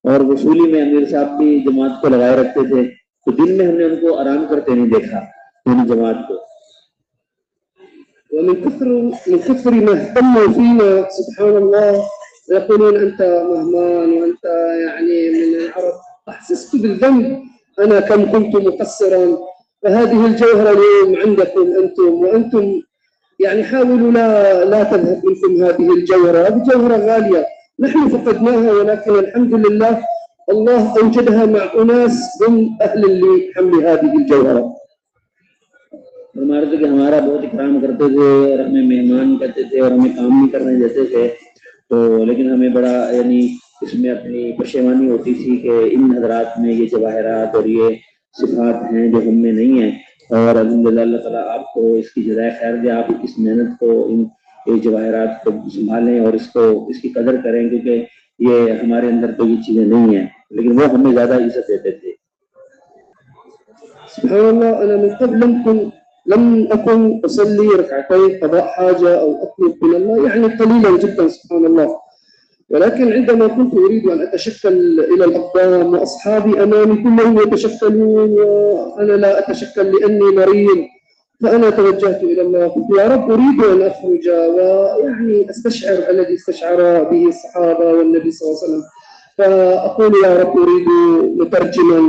اور وصولی میں امیر صاحب بھی جماعت کو لگائے رکھتے تھے. تو دن میں ہم نے ان کو آرام کرتے نہیں دیکھا پوری جماعت کو. ومن كثر ما اهتموا فينا سبحان الله يقولون أنت مهمان وأنت يعني من العرب. أحسست بالذنب أنا كم كنت مقصرا، فهذه الجوهرة اليوم عندكم أنتم، وأنتم يعني حاولوا لا تذهب منكم هذه الجوهرة، هذه جوهرة غالية نحن فقدناها، ولكن الحمد لله الله أوجدها مع أناس هم أهل لحمل هذه الجوهرة. فرماتے تھے کہ ہمارا بہت اکرام کرتے تھے اور ہمیں مہمان کہتے تھے اور ہمیں کام نہیں کرنے دیتے تھے، تو لیکن ہمیں بڑا یعنی اس میں اپنی پشیمانی ہوتی تھی کہ ان حضرات میں یہ جواہرات اور یہ صفات ہیں جو ہم میں نہیں ہیں. اور الحمدللہ اللہ تعالیٰ آپ کو اس کی جزائے خیر دے، آپ اس محنت کو، ان جواہرات کو سنبھالیں اور اس کی قدر کریں، کیونکہ یہ ہمارے اندر تو یہ چیزیں نہیں ہیں، لیکن وہ ہمیں زیادہ عزت دیتے تھے. سبحان الله أنا من قبل لم أكن أصلي ركعتين قضاء حاجة أو أطلب من الله، يعني قليلا جدا سبحان الله، ولكن عندما كنت أريد أن أتشكل إلى الأقدام وأصحابي أمامي كلهم يتشكلون وأنا لا أتشكل لأني مريض، فأنا توجهت إلى الله قلت يا رب أريد أن أخرج ويعني أستشعر الذي استشعر به الصحابة والنبي صلى الله عليه وسلم، فأقول يا رب أريد مترجما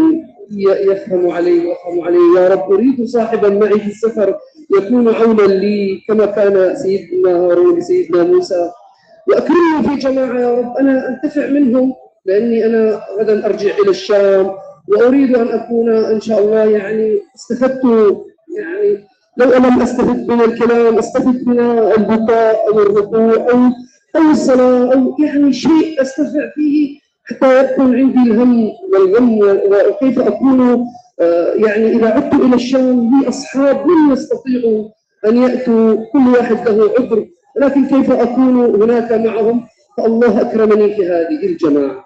يفهم علي وأفهم عليه، يا رب أريد صاحبا معي في السفر يكون عونا لي كما كان سيدنا هارون سيدنا موسى، وأكرمني في جماعة يا رب أنا أنتفع منهم، لأني أنا غدا أرجع إلى الشام وأريد أن أكون إن شاء الله يعني استفدت، يعني لو لم أستفد من الكلام أستفد من البكاء أو الركوع أو الصلاة أو يعني شيء أستفع فيه حتى يكون عندي الهم والغم، وكيف أكون يعني إذا عدت إلى الشام لي أصحاب لن يستطيعوا أن يأتوا كل واحد له عذر، لكن كيف أكون هناك معهم، فالله أكرمني في هذه الجماعة.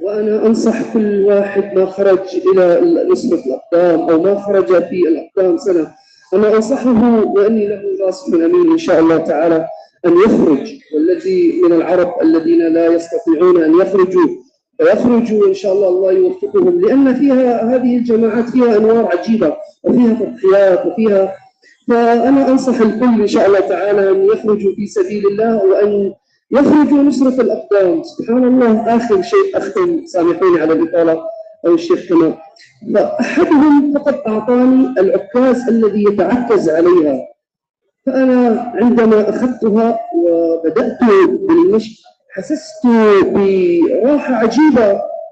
وأنا أنصح كل واحد ما خرج إلى نصرة الأقدام أو ما خرج في الأقدام سنة، أنا أنصحه وإني له ناصح أمين إن شاء الله تعالى أن يخرج، والذي من العرب الذين لا يستطيعون أن يخرجوا فيخرجوا إن شاء الله، الله يوفقهم، لأن فيها هذه الجماعات فيها أنوار عجيبة وفيها تضحيات وفيها، فأنا أنصح الكل إن شاء الله تعالى أن يخرجوا في سبيل الله وأن يخرجوا نصرة الأقدام. سبحان الله، آخر شيء أختم، سامحوني على الإطالة أو الشيخ كمان، فأحدهم فقط أعطاني العكاز الذي يتعكز عليها، فأنا عندما أخذتها وبدأت بالمشي حسست براحة عجيبة،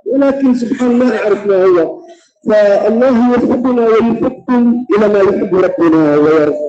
ولكن سبحان الله ما أعرف ما هو، فالله يوفقنا ويوفقكم إلى ما يحب ربنا ويرضى.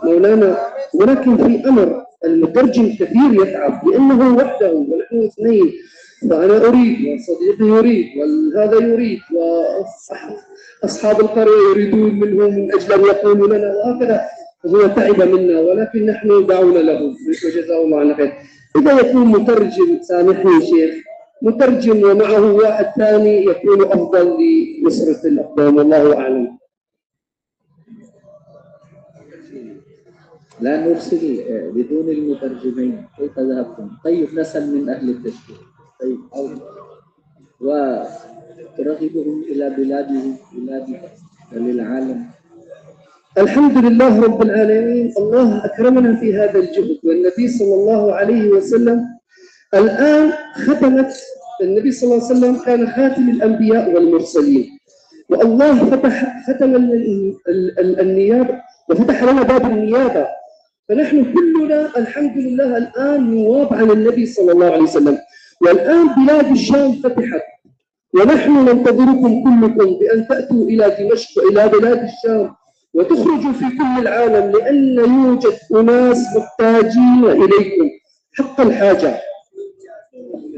مولانا ولكن في أمر المترجم كثير يتعب لأنه وحده ونحن اثنين، فأنا أريد وصديقي يريد وهذا يريد وأصحاب القرية يريدون منه من أجل أن يقولوا لنا وهكذا، هو تعب منا ولكن نحن دعونا له وجزاه الله عنا خير. إذا يكون مترجم، سامحني شيخ، مترجم ومعه واحد ثاني يكون أفضل لنصرة الأقدام، والله أعلم. لا نرسل بدون المترجمين، كيف ذهبتم؟ طيب نسأل من أهل التشكيل، طيب أو وترغبهم إلى بلادهم للعالم. الحمد لله رب العالمين، الله أكرمنا في هذا الجهد، والنبي صلى الله عليه وسلم الآن ختمت، النبي صلى الله عليه وسلم كان خاتم الأنبياء والمرسلين، والله ختم النيابة وفتح لنا باب النيابة، فنحن كلنا الحمد لله الآن نواب عن النبي صلى الله عليه وسلم. والآن بلاد الشام فتحت ونحن ننتظركم كلكم بأن تأتوا إلى دمشق وإلى بلاد الشام وتخرجوا في كل العالم، لأن يوجد أناس محتاجين إليكم حق الحاجة.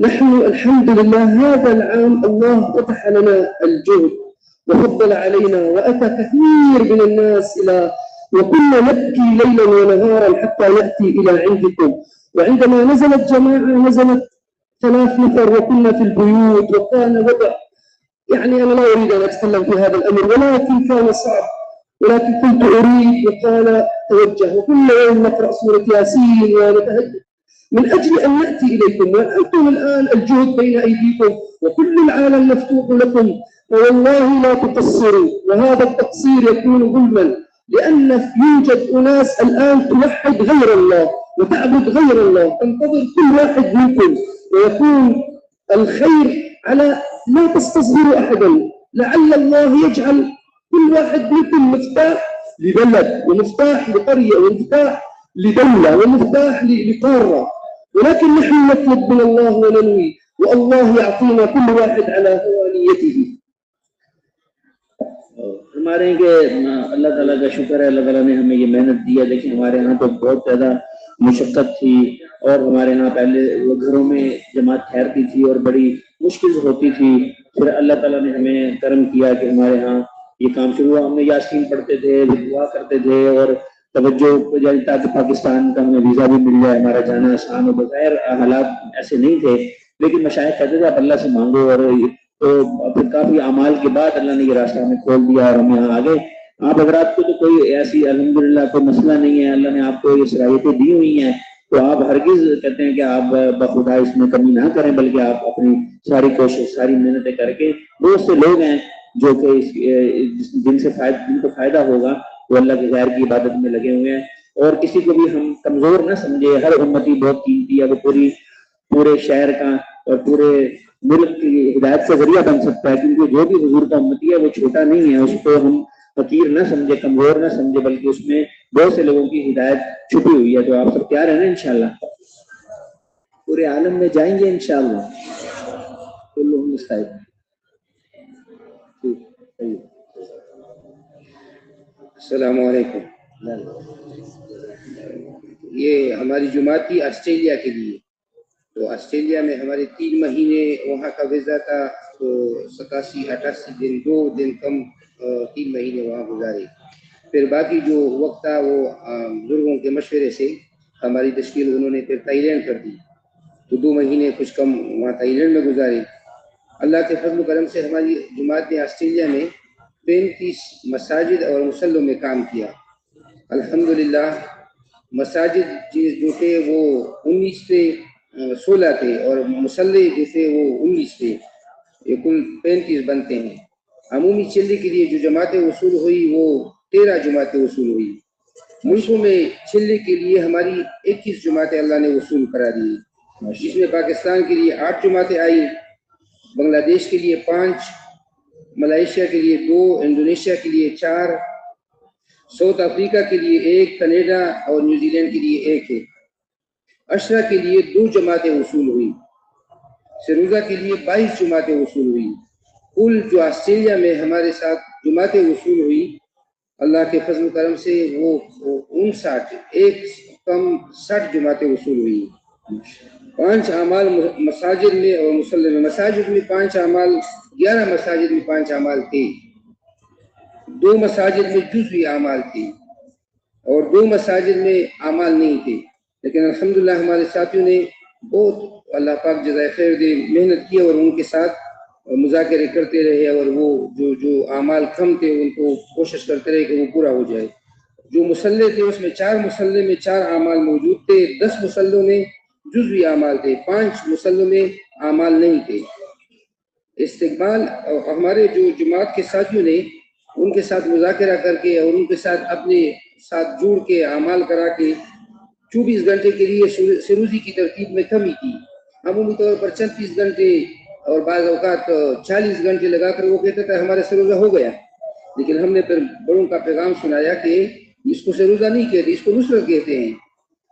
نحن الحمد لله هذا العام الله فتح لنا الجهد وفضل علينا، وأتى كثير من الناس وكنا نبكي ليلا ونهارا حتى يأتي إلى عندكم. وعندما نزلت جماعة نزلت 3 نفر وكنا في البيوت وكان وضع، يعني أنا لا أريد أن أتكلم في هذا الأمر ولكن كان صعب، ولكن كنت أريد وقال توجه، وكل يوم نقرأ سورة ياسين ونتهجد من أجل أن نأتي إليكم، وأنتم الآن الجهد بين أيديكم وكل العالم مفتوح لكم، والله لا تقصروا، وهذا التقصير يكون ظلما، لأن يوجد أناس الآن توحد غير الله وتعبد غير الله، تنتظر كل واحد منكم، ويكون الخير على، لا تستصغروا أحدا، لعل الله يجعل كل واحد منكم مفتاح لبلد ومفتاح لقرية ومفتاح لدولة ومفتاح لقارة، ولكن نحن نطلب من الله وننوي، والله يعطينا كل واحد على هوى نيته. ہمارے ہیں کہ اللہ تعالیٰ کا شکر ہے، اللہ تعالیٰ نے ہمیں یہ محنت دی ہے. دیکھیں ہمارے یہاں تو بہت زیادہ مشقت تھی، اور ہمارے یہاں پہلے گھروں میں جماعت ٹھہرتی تھی اور بڑی مشکل ہوتی تھی. پھر اللہ تعالیٰ نے ہمیں کرم کیا کہ ہمارے یہاں یہ کام شروع ہوا. ہم نے یاسین پڑھتے تھے، دعا کرتے تھے اور توجہ تاکہ پاکستان کا ہمیں ویزا بھی مل جائے، ہمارا جانا آسان ہو. بغیر حالات ایسے نہیں تھے، لیکن مشائخ کہتے تھے آپ اللہ سے مانگو، اور تو پھر کافی اعمال کے بعد اللہ نے یہ راستہ ہمیں کھول دیا اور ہم یہاں آگے. آپ حضرات کو تو کوئی ایسی الحمدللہ کوئی مسئلہ نہیں ہے، اللہ نے آپ کو یہ صلاحیتیں دی ہوئی ہیں، تو آپ ہرگز کہتے ہیں کہ آپ بخدا اس میں کمی نہ کریں، بلکہ آپ اپنی ساری کوشش ساری محنتیں کر کے. بہت سے لوگ ہیں جو کہ جن کو فائدہ ہوگا وہ اللہ کے غیر کی عبادت میں لگے ہوئے ہیں. اور کسی کو بھی ہم کمزور نہ سمجھے، ہر امتی بہت قیمتی ہے، وہ پورے شہر کا اور پورے ملک کی ہدایت کا ذریعہ بن سکتا ہے. کیونکہ جو بھی حضور کا امتی ہے وہ چھوٹا نہیں ہے، اس کو ہم حقیر نہ سمجھے، کمزور نہ سمجھے، بلکہ اس میں بہت سے لوگوں کی ہدایت چھپی ہوئی ہے. تو آپ سب تیار ہیں نا انشاءاللہ؟ پورے عالم میں جائیں گے انشاءاللہ. کلہم مستعد. السلام علیکم. یہ ہماری جماعت تھی آسٹریلیا کے لیے، تو آسٹریلیا میں ہمارے 3 مہینے وہاں کا ویزا تھا، تو 87-88 دن 2 دن کم 3 مہینے وہاں گزارے. پھر باقی جو وقت تھا وہ بزرگوں کے مشورے سے ہماری تشکیل انہوں نے پھر تھائی لینڈ کر دی، تو 2 مہینے کچھ کم وہاں تھائی لینڈ میں گزارے. اللہ کے فضل و کرم سے ہماری جماعت نے آسٹریلیا میں 35 مساجد اور مسلوں میں کام کیا. الحمدللہ مساجد جو تھے وہ 19 سے 16 تھے، اور مسلح جو تھے وہ 19 تھے، یہ کل 35 بنتے ہیں. عمومی چلے کے لیے جو جماعتیں وصول ہوئی وہ 13 جماعتیں وصول ہوئی. ملکوں میں چلے کے لیے ہماری 21 جماعتیں اللہ نے وصول کرا دی، جس میں پاکستان کے لیے 8 جماعتیں آئی، بنگلہ دیش کے لیے 5، ملائیشیا کے لیے 2، انڈونیشیا کے لیے 4، ساؤتھ افریقہ کے لیے 1، کینیڈا اور نیوزی لینڈ کے لیے 1 ہے. اشرا کے لیے 2 جماعتیں وصول ہوئی. سروزہ کے لیے 22 جماعتیں وصول ہوئی. کل جو آسٹریلیا میں ہمارے ساتھ جماعتیں وصول ہوئی اللہ کے فضل و کرم سے وہ 60 جماعتیں وصول ہوئی. 5 اعمال مساجد میں اور مسلح میں. مساجد میں 5 اعمال، 11 مساجد میں 5 اعمال تھے، 2 مساجد میں جزوی اعمال تھے، اور 2 مساجد میں اعمال نہیں تھے. لیکن الحمدللہ ہمارے ساتھیوں نے بہت اللہ پاک جزائے خیر دے محنت کی، اور ان کے ساتھ مذاکرے کرتے رہے، اور وہ جو اعمال کم تھے ان کو کوشش کرتے رہے کہ وہ پورا ہو جائے. جو مسلح تھے اس میں 4 مسلح میں 4 اعمال موجود تھے، 10 مسلوں میں جزوی اعمال تھے، 5 مسلوں میں اعمال نہیں تھے. استقبال ہمارے جو جماعت کے ساتھیوں نے ان کے ساتھ مذاکرہ کر کے اور ان کے ساتھ اپنے ساتھ جوڑ کے اعمال کرا کے 24 گھنٹے کے لیے سروزی کی ترتیب میں کمی کی. عمومی طور پر 36 گھنٹے اور بعض اوقات 40 گھنٹے لگا کر وہ کہتے تھے ہمارا سروزہ ہو گیا. لیکن ہم نے پھر بڑوں کا پیغام سنایا کہ اس کو سروزہ نہیں کہتے، اس کو نصرت کہتے ہیں.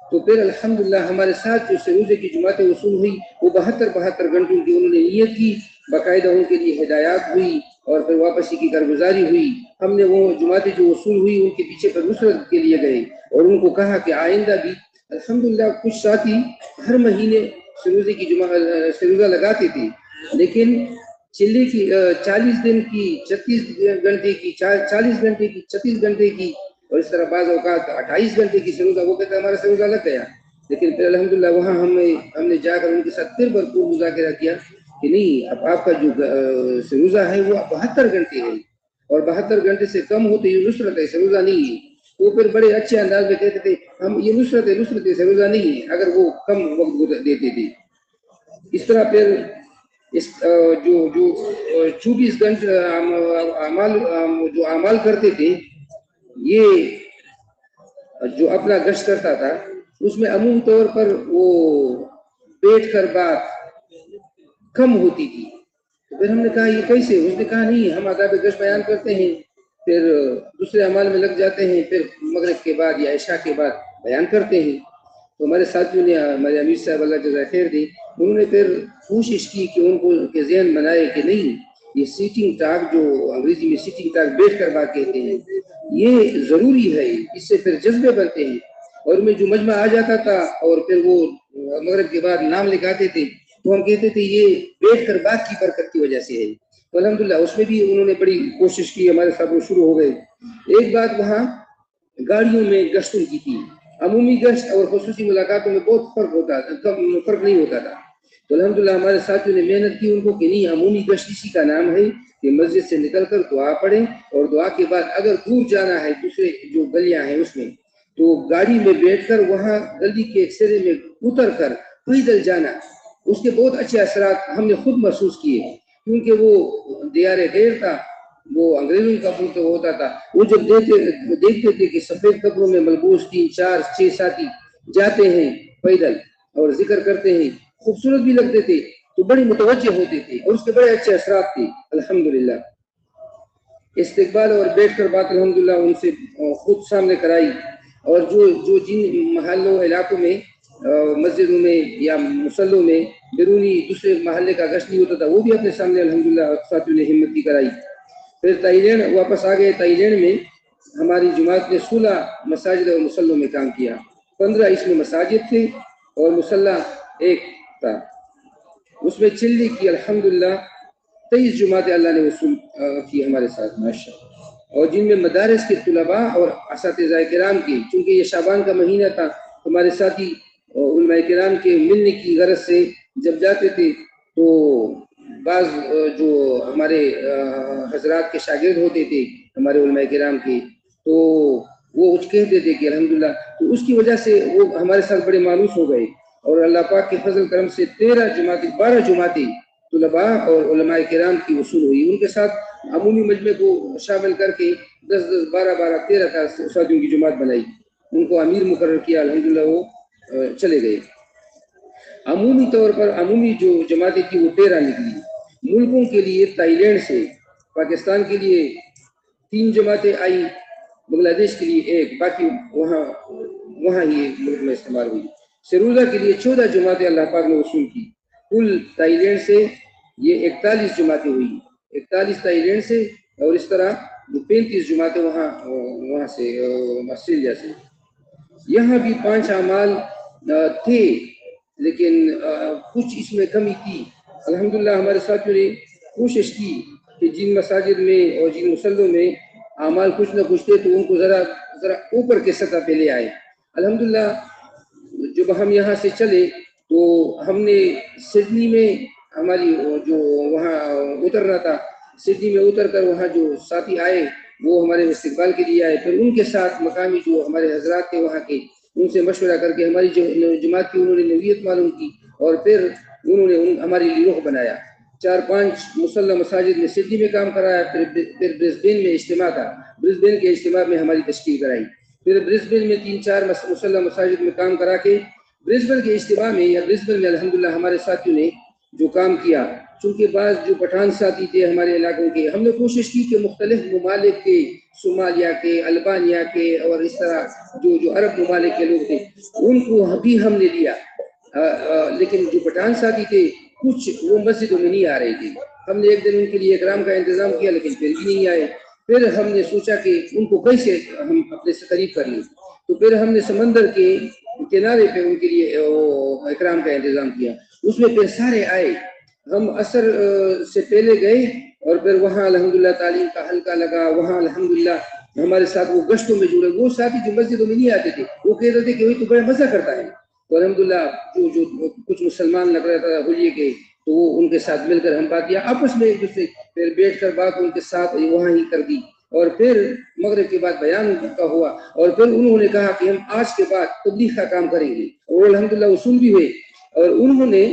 تو پھر الحمدللہ ہمارے ساتھ جو سروزے کی جماعتیں وصول ہوئی وہ 72 گھنٹوں کی انہوں نے نیت کی، باقاعدہ ان کے لیے ہدایات ہوئی اور پھر واپسی کی کارگزاری ہوئی. ہم نے وہ جماعتیں جو وصول ہوئی ان کے پیچھے پر نصرت کے لیے گئے اور ان کو کہا کہ آئندہ بھی الحمدللہ کچھ ساتھی ہر مہینے سروزہ لگاتے تھے، لیکن چلے کی 40 دن کی 36 گھنٹے کی 40 گھنٹے کی 36 گھنٹے کی اور اس طرح بعض اوقات 28 گھنٹے کی سروزہ، وہ کہتے ہیں ہمارا سروزہ لگ گیا. لیکن پھر الحمدللہ وہاں ہم نے جا کر ان کے ساتھ پھر بھرپور مذاکرہ کیا کہ نہیں، اب آپ کا جو سروزہ ہے وہ 72 گھنٹے ہے، اور 72 گھنٹے سے کم ہوتے یہ نصرت ہے، سروزہ نہیں ہے. وہ پھر بڑے اچھے انداز میں کہتے تھے ہم یہ نصرت ہے سروزہ نہیں ہے، اگر وہ کم وقت دیتے تھے. اس طرح پھر اس جو 24 گھنٹے جو اعمال کرتے تھے، یہ جو اپنا گشت کرتا تھا اس میں عمومی طور پر وہ بیٹھ کر بات کم ہوتی تھی. پھر ہم نے کہا یہ کیسے؟ اس نے کہا نہیں، ہم آداب گشت بیان کرتے ہیں پھر دوسرے اعمال میں لگ جاتے ہیں، پھر مغرب کے بعد یا عشاء کے بعد بیان کرتے ہیں۔ تو ہمارے ساتھیوں نے، ہمارے امیر صاحب اللہ جزائے خیر دے، انہوں نے پھر کوشش کی کہ ان کو کے ذہن بنائے کہ نہیں، یہ سیٹنگ ٹاک جو انگریزی میں سیٹنگ ٹاک بیٹھ کر بات کہتے ہیں، یہ ضروری ہے، اس سے پھر جذبے بنتے ہیں۔ اور میں جو مجمع آ جاتا تھا اور پھر وہ مغرب کے بعد نام لکھاتے تھے تو ہم کہتے تھے یہ بیٹھ کر بات کی برکت کی وجہ سے ہے۔ تو الحمدللہ اس میں بھی انہوں نے بڑی کوشش کی، ہمارے ساتھ وہ شروع ہو گئے۔ ایک بات وہاں گاڑیوں میں گشتوں کی تھی، عمومی گشت اور خصوصی ملاقاتوں میں بہت فرق نہیں ہوتا تھا۔ تو الحمدللہ ہمارے ساتھیوں نے محنت کی ان کو کہ نہیں، عمومی گشت اسی کا نام ہے کہ مسجد سے نکل کر دعا پڑھیں اور دعا کے بعد اگر دور جانا ہے دوسرے جو گلیاں ہیں اس میں، تو گاڑی میں بیٹھ کر وہاں گلی کے ایک سرے میں اتر کر پیدل جانا، اس کے بہت اچھے اثرات ہم نے خود محسوس کیے، کیونکہ وہ دیار غیر تھا، وہ انگریزوں کا ملک ہوتا تھا۔ وہ جب دیکھتے تھے کہ سفید کپڑوں میں ملبوس 3 4 6 ساتھی جاتے ہیں پیدل اور ذکر کرتے ہیں، خوبصورت بھی لگتے تھے، تو بڑے متوجہ ہوتے تھے اور اس کے بڑے اچھے اثرات تھے۔ الحمدللہ استقبال اور بیٹھ کر بات الحمدللہ ان سے خود سامنے کرائی، اور جو جن محلوں علاقوں میں مسجدوں میں یا مصلوں میں بیرونی دوسرے محلے کا گشت نہیں ہوتا تھا، وہ بھی اپنے سامنے الحمدللہ ساتھیوں نے ہمت کی کرائی۔ پھر تائی لینڈ واپس آ گئے۔ تائی لینڈ میں ہماری جماعت نے 16 مساجد اور مصلوں میں کام کیا، 15 اس میں مساجد تھے اور مصلہ ایک تھا، اس میں چلی کی الحمدللہ 23 جماعتیں اللہ نے وصول کی ہمارے ساتھ ماشاءاللہ، اور جن میں مدارس کے طلباء اور اساتذہ کرام کی، چونکہ یہ شعبان کا مہینہ تھا، ہمارے ساتھی علماء کرام کے ملنے کی غرض سے جب جاتے تھے تو بعض جو ہمارے حضرات کے شاگرد ہوتے تھے ہمارے علماء کرام کے، تو وہ کہتے تھے کہ الحمدللہ، تو اس کی وجہ سے وہ ہمارے ساتھ بڑے مانوس ہو گئے، اور اللہ پاک کے فضل کرم سے 12 جماعتیں طلباء اور علماء کرام کی وصول ہوئی۔ ان کے ساتھ عمومی مجمع کو شامل کر کے 10 12 13 ساتھیوں کی جماعت بنائی، ان کو امیر مقرر کیا، الحمدللہ وہ چلے گئے۔ عمومی طور پر عمومی جو جماعتیں تھی وہ 13 نکلی۔ ملکوں کے لیے تائی لینڈ سے پاکستان کے لیے 3 جماعتیں آئی، بنگلہ دیش کے لیے 1، باقی وہاں ہی ملک میں استعمال ہوئی۔ سروزہ کے لیے 14 جماعتیں اللہ پاک نے وصول کی۔ کل تائی لینڈ سے یہ 41 جماعتیں ہوئی، 41 تائی لینڈ سے، اور اس طرح 35 جماعتیں وہاں سے آسٹریلیا سے۔ یہاں بھی 5 اعمال تھے لیکن کچھ اس میں کمی تھی۔ الحمدللہ ہمارے ساتھیوں نے کوشش کی کہ جن مساجد میں اور جن مصلوں میں اعمال کچھ نہ کچھ تھے تو ان کو ذرا اوپر کے سطح پہ لے آئے۔ الحمدللہ جب ہم یہاں سے چلے تو ہم نے سڈنی میں ہماری جو وہاں اترنا تھا، سڈنی میں اتر کر وہاں جو ساتھی آئے وہ ہمارے استقبال کے لیے آئے، پھر ان کے ساتھ مقامی جو ہمارے حضرات تھے وہاں کے، ان سے مشورہ کر کے ہماری جو جماعت کی انہوں نے نوعیت معلوم کی، اور پھر انہوں نے ہمارے لیے رخ بنایا۔ 4-5 مسلح مساجد میں سڈنی میں کام کرایا، پھر برسبین میں اجتماع تھا، برسبین کے اجتماع میں ہماری تشکیل کرائی، پھر برسبین میں 3-4 مسلح مساجد میں کام کرا کے برسبین کے اجتماع میں یا برسبین میں الحمدللہ ہمارے ساتھیوں نے جو کام کیا، چونکہ بعض جو پٹھان ساتھی تھے ہمارے علاقوں کے، ہم نے کوشش کی کہ مختلف ممالک کے، صومالیہ کے، البانیہ کے، اور اس طرح جو عرب ممالک کے لوگ تھے ان کو بھی ہم نے لیا، لیکن جو پٹھان ساتھی تھے کچھ وہ مسجدوں میں نہیں آ رہے تھے۔ ہم نے ایک دن ان کے لیے اکرام کا انتظام کیا لیکن پھر بھی نہیں آئے۔ پھر ہم نے سوچا کہ ان کو کیسے ہم اپنے سے قریب کر لیں، تو پھر ہم نے سمندر کے کنارے پہ ان کے لیے اکرام کا انتظام کیا، اس میں پھر سارے آئے۔ ہم عصر سے پہلے گئے اور پھر وہاں الحمدللہ تعلیم کا حلقہ لگا، وہاں الحمدللہ ہمارے ساتھ وہ گشتوں میں جڑے، وہ ساتھی جو مسجدوں میں نہیں آتے تھے وہ کہتے تھے کہ وہی تو بڑا مزہ کرتا ہے، تو الحمدللہ جو کچھ مسلمان لگ رہا تھا ہولیے کے، تو وہ ان کے ساتھ مل کر ہم بات کیا آپس میں ایک دوسرے، پھر بیٹھ کر بات ان کے ساتھ وہاں ہی کر دی، اور پھر مغرب کے بعد بیان کا ہوا، اور پھر انہوں نے کہا کہ ہم آج کے بعد تبلیغ کا کام کریں گے، اور الحمدللہ وصول بھی ہوئے۔ اور انہوں نے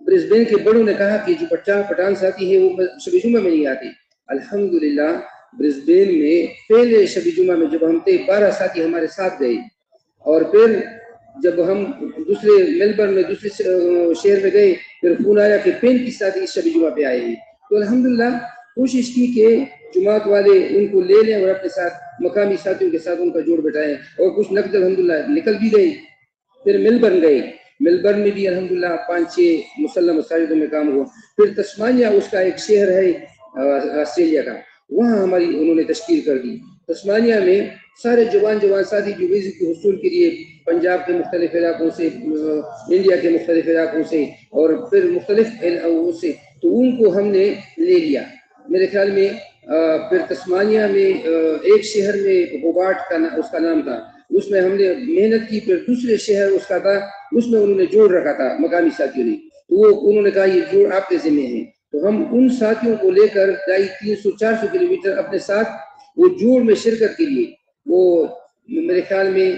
برسبین کے بڑوں نے کہا کہ جو پٹھان ساتھی ہے وہ شب جمعہ میں نہیں آتے۔ الحمدللہ برسبین میں پہلے شب جمعہ میں جب ہم تھے 12 ساتھی ہمارے ساتھ گئے، اور پھر جب ہم دوسرے میلبرن میں دوسرے شہر میں گئے پھر فون آیا کہ 35 ساتھی اس شب جمعہ پہ آئے ہیں۔ تو الحمدللہ کوشش کی کہ جماعت والے ان کو لے لیں اور اپنے ساتھ مقامی ساتھیوں کے ساتھ ان کا جوڑ بٹھائیں، اور کچھ نقد الحمدللہ نکل بھی گئی۔ پھر ملبرن گئے، ملبرن میں بھی الحمدللہ 5-6 مسلح مساجدوں میں کام ہوا۔ پھر تسمانیہ اس کا ایک شہر ہے آسٹریلیا کا، وہاں ہماری انہوں نے تشکیل کر دی۔ تسمانیہ میں سارے جوان ساتھی جو ویزے کے حصول کے لیے پنجاب کے مختلف علاقوں سے، انڈیا کے مختلف علاقوں سے، اور پھر مختلف سے، تو ان کو ہم نے لے لیا۔ میرے خیال میں پھر تسمانیہ میں ایک شہر میں ہوبارٹ کا اس کا نام تھا، اس میں ہم نے محنت کی۔ پھر دوسرے شہر اس کا تھا، اس میں انہوں نے جوڑ رکھا تھا مقامی ساتھیوں نے، تو وہ انہوں نے کہا یہ جوڑ آپ کے ذمہ ہے۔ تو ہم ان ساتھیوں کو لے کر 300-400 کلومیٹر اپنے ساتھ وہ جوڑ میں شرکت کے لیے، وہ میرے خیال میں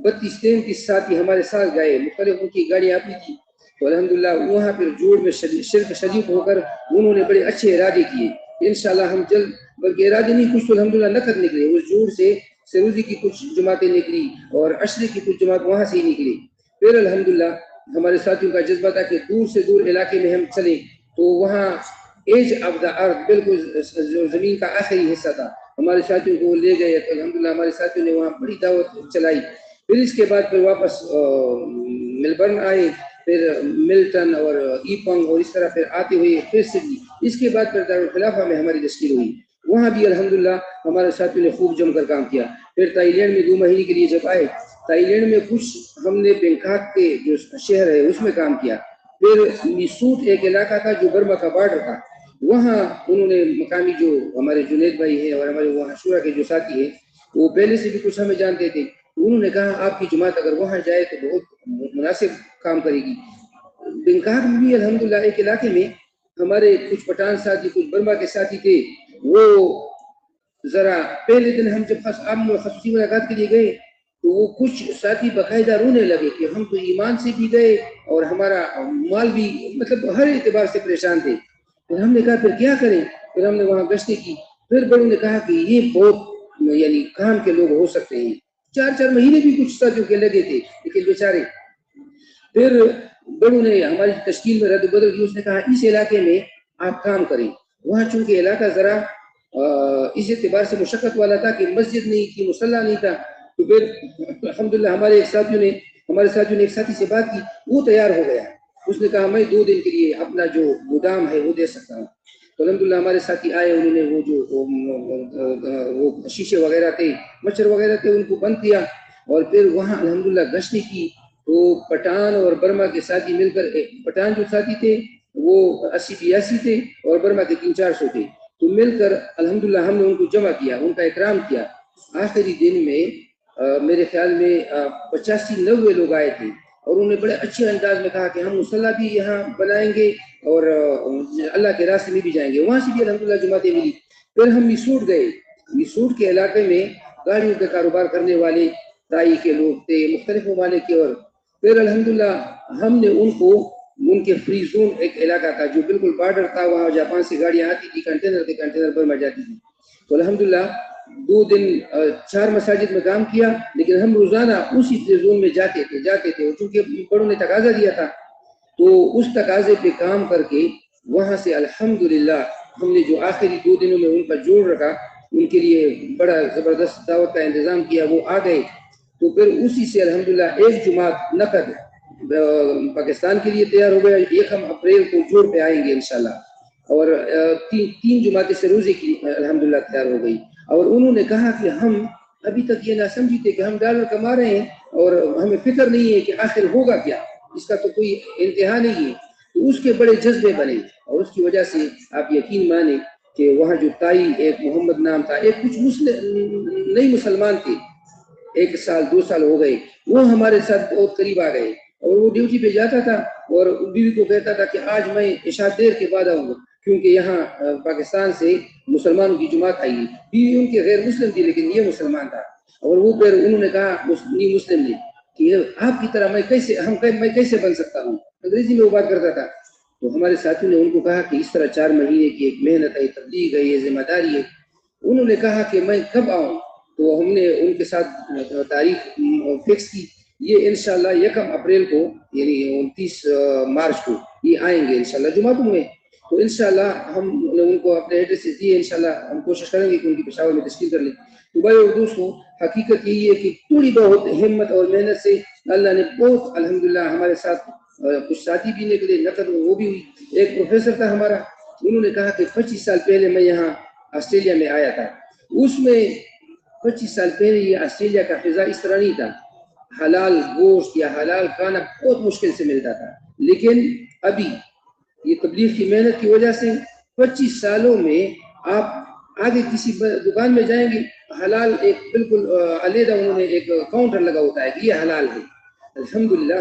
32-33 ساتھی ہمارے ساتھ گئے، مختلف ان کی گاڑیاں اپنی تھی۔ تو الحمدللہ وہاں پھر جوڑ میں شریک ہو کر انہوں نے بڑے اچھے ارادے کیے۔ انشاءاللہ ہم جلد، بلکہ ارادے نہیں، کچھ تو الحمدللہ نقد نکلے، اس جوڑ سے سروزی کی کچھ جماعتیں نکلی اور عشرے کی کچھ جماعت وہاں سے ہی نکلی۔ پھر الحمدللہ ہمارے ساتھیوں کا جذبہ تھا کہ دور سے دور علاقے میں ہم چلیں، تو وہاں ایج آف دا ارتھ، بالکل جو زمین کا آخری حصہ تھا، ہمارے ساتھیوں کو لے گئے۔ تو الحمدللہ ہمارے ساتھیوں نے وہاں بڑی دعوت چلائی۔ پھر اس کے بعد پھر واپس ملبرن آئے، پھر ملٹن اور ایپنگ، اور اس طرح پھر آتے ہوئے پھر سڈنی۔ اس کے بعد پھر دارالخلافہ میں ہماری تشکیل ہوئی، وہاں بھی الحمدللہ ہمارے ساتھیوں نے خوب جم کر کام کیا۔ پھر تائی لینڈ میں 2 مہینے کے لیے جب آئے، تائی لینڈ میں کچھ ہم نے بینکاک کے جو شہر ہے اس میں کام کیا۔ پھر میسوٹ ایک علاقہ تھا جو برما کا بارڈر تھا، وہاں انہوں نے مقامی جو ہمارے جنید بھائی ہیں اور ہمارے وہاں شورا کے جو ساتھی ہیں، وہ پہلے سے بھی کچھ ہمیں جانتے تھے، انہوں نے کہا آپ کی جماعت اگر وہاں جائے تو بہت مناسب کام کرے گی۔ بینکاک میں بھی الحمدللہ ایک علاقے میں ہمارے کچھ پٹھان ساتھی، کچھ برما کے ساتھی تھے، وہ ذرا پہلے دن ہم جب خصوصی ملاقات کے لیے گئے تو وہ کچھ ساتھی باقاعدہ رونے لگے کہ ہم تو ایمان سے بھی گئے اور ہمارا مال بھی، مطلب ہر اعتبار سے پریشان تھے۔ پھر ہم نے کہا پھر کیا کریں؟ پھر ہم نے وہاں گشتیں کی۔ پھر بڑوں نے کہا کہ یہ بہت یعنی کام کے لوگ ہو سکتے ہیں۔ 4 مہینے بھی کچھ ساتھیوں کے لگے تھے، لیکن بیچارے۔ پھر بڑوں نے ہماری تشکیل میں رد و بدل کی، اس نے کہا اس علاقے میں آپ کام کریں۔ وہاں چونکہ علاقہ ذرا اس اعتبار سے مشقت والا تھا کہ مسجد نہیں تھی، مصلی نہیں تھا، تو پھر الحمدللہ ہمارے ساتھیوں نے ایک ساتھی سے بات کی، وہ تیار ہو گیا۔ اس نے کہا میں 2 دن کے لیے اپنا جو گودام ہے وہ دے سکتا ہوں۔ تو الحمدللہ ہمارے ساتھی آئے، انہوں نے وہ جو وہ شیشے وغیرہ تھے، مچھر وغیرہ تھے، ان کو بند کیا، اور پھر وہاں الحمدللہ گشتیں کی۔ تو پٹھان اور برما کے ساتھی مل کر، پٹھان جو ساتھی تھے وہ 80-82 تھے اور برما کے 300-400 تھے، تو مل کر الحمدللہ ہم نے ان کو جمع کیا، ان کا اکرام کیا۔ آخری دن میں میرے خیال میں 85-90 لوگ آئے تھے، اور انہوں نے بڑے اچھے انداز میں کہا کہ ہم مصلی بھی یہاں بنائیں گے اور اللہ کے راستے میں بھی جائیں گے۔ وہاں سے بھی الحمدللہ جماعتیں ملی۔ پھر ہم میسوٹ گئے، میسوٹ کے علاقے میں گاڑیوں کا کاروبار کرنے والے تائی کے لوگ تھے، مختلف ممالک کے، اور پھر الحمدللہ ہم نے ان کے فری زون ایک علاقہ تھا جو بالکل بارڈر تھا، وہاں جاپان سے گاڑیاں آتی تھی، کنٹینر برما جاتی تھی۔ تو الحمدللہ 2 دن 4 مساجد میں کام کیا، لیکن ہم روزانہ اسی فری زون میں جاتے تھے، اور چونکہ بڑوں نے تقاضا دیا تھا تو اس تقاضے پہ کام کر کے وہاں سے الحمدللہ ہم نے جو آخری 2 دنوں میں ان کا جوڑ رکھا، ان کے لیے بڑا زبردست دعوت کا انتظام کیا، وہ آ گئے۔ تو پھر اسی سے الحمدللہ ایک جماعت نقد پاکستان کے لیے تیار ہو گیا۔ 1 اپریل کو جوڑ پہ آئیں گے انشاءاللہ، اور 3 جماعتیں سروزے کی الحمدللہ تیار ہو گئی۔ اور انہوں نے کہا کہ ہم ابھی تک یہ نہ سمجھی تھے کہ ہم ڈالر کما رہے ہیں اور ہمیں فکر نہیں ہے کہ آخر ہوگا کیا، اس کا تو کوئی انتہا نہیں ہے۔ تو اس کے بڑے جذبے بنے، اور اس کی وجہ سے آپ یقین مانیں کہ وہاں جو تائی ایک محمد نام تھا، ایک کچھ نئی مسلمان تھے، 1 سال 2 سال ہو گئے، وہ ہمارے ساتھ بہت قریب آ گئے، اور وہ ڈیوٹی پہ جاتا تھا اور بیوی کو کہتا تھا کہ آج میں عشاء دیر کے بعد آؤں گا، کیونکہ یہاں پاکستان سے مسلمانوں کی جماعت آئی ہے۔ بیوی ان کے غیر مسلم تھی لیکن یہ مسلمان تھا، اور وہ پھر انہوں نے کہا مسلم نے کہ آپ کی طرح میں کیسے بن سکتا ہوں، انگریزی میں وہ بات کرتا تھا۔ تو ہمارے ساتھیوں نے ان کو کہا کہ اس طرح 4 مہینے کی ایک محنت ہے، تبلیغ ہے، یہ ذمہ داری ہے۔ انہوں نے کہا کہ میں کب آؤں؟ تو ہم نے ان کے ساتھ تاریخ فکس کی، یہ انشاءاللہ 1 اپریل کو، یعنی 29 مارچ کو یہ آئیں گے انشاءاللہ جمعہ میں۔ تو انشاءاللہ ہم ان کو اپنے ایڈریس دیے، انشاءاللہ ہم کوشش کریں گے کہ ان کی پشاور میں تشکیل کر لیں. تو بھائی اور دوستوں، حقیقت یہی ہے کہ تھوڑی بہت ہمت اور محنت سے اللہ نے بہت الحمدللہ ہمارے ساتھ کچھ ساتھی بھی نکلے، نقد وہ بھی ہوئی. ایک پروفیسر تھا ہمارا، انہوں نے کہا کہ 25 سال پہلے میں یہاں آسٹریلیا میں آیا تھا، اس میں 25 سال پہلے یہ آسٹریلیا کا فضا اس طرح نہیں تھا، حلال گوشت یا حلال کھانا بہت مشکل سے ملتا تھا. لیکن ابھی یہ تبلیغ کی محنت کی وجہ سے 25 سالوں میں آپ آگے کسی دکان میں جائیں گے، حلال ایک بالکل علیحدہ انہوں نے ایک کاؤنٹر لگا ہوتا ہے کہ یہ حلال ہے. الحمدللہ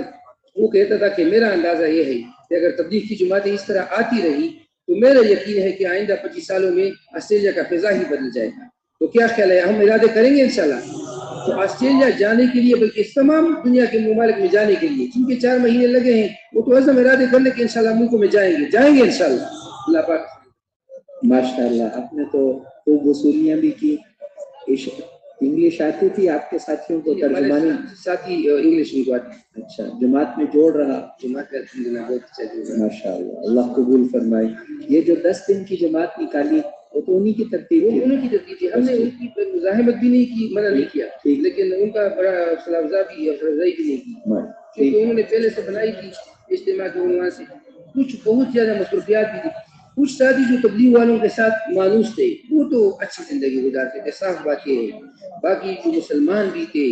وہ کہتا تھا کہ میرا اندازہ یہ ہے کہ اگر تبلیغ کی جماعتیں اس طرح آتی رہی تو میرا یقین ہے کہ آئندہ 25 سالوں میں آسٹریلیا کا فضا ہی بدل جائے گا. تو کیا خیال ہے، ہم ارادے کریں گے انشاءاللہ؟ تو آسٹریلیا جانے کے لیے، بلکہ اس تمام دنیا کے ممالک میں جانے کے لیے چونکہ 4 مہینے لگے ہیں، وہ تو عزم ارادے کر لیں کہ انشاءاللہ ملکوں میں جائیں گے انشاءاللہ. اللہ پاک. ماشاءاللہ آپ نے تو خوب وصولیاں بھی کی. انگلش آتی تھی آپ کے ساتھیوں کو ترجمانی؟ ساتھی انگلش میں بات. اچھا، جماعت میں جوڑ رہا. جماعت کا الحمدللہ بہت اچھا. ماشاءاللہ، اللہ قبول فرمائے. یہ جو 10 دن کی جماعت نکالی وہ تو انہی کی ترتیب تھی. انہوں کی ترتیب تھی. ہم نے ان کی مزاحمت بھی نہیں کی، منع نہیں کیا، لیکن ان کا بڑا حوصلہ بھی اور افزائی بھی نہیں کی، کیونکہ انہوں نے پہلے سے بنائی تھی اجتماع کے عنوان سے. کچھ بہت زیادہ مصروفیات بھی تھی. کچھ ساتھی جو تبلیغ والوں کے ساتھ مانوس تھے وہ تو اچھی زندگی گزارتے تھے، صاف بات یہ ہے. باقی جو مسلمان بھی تھے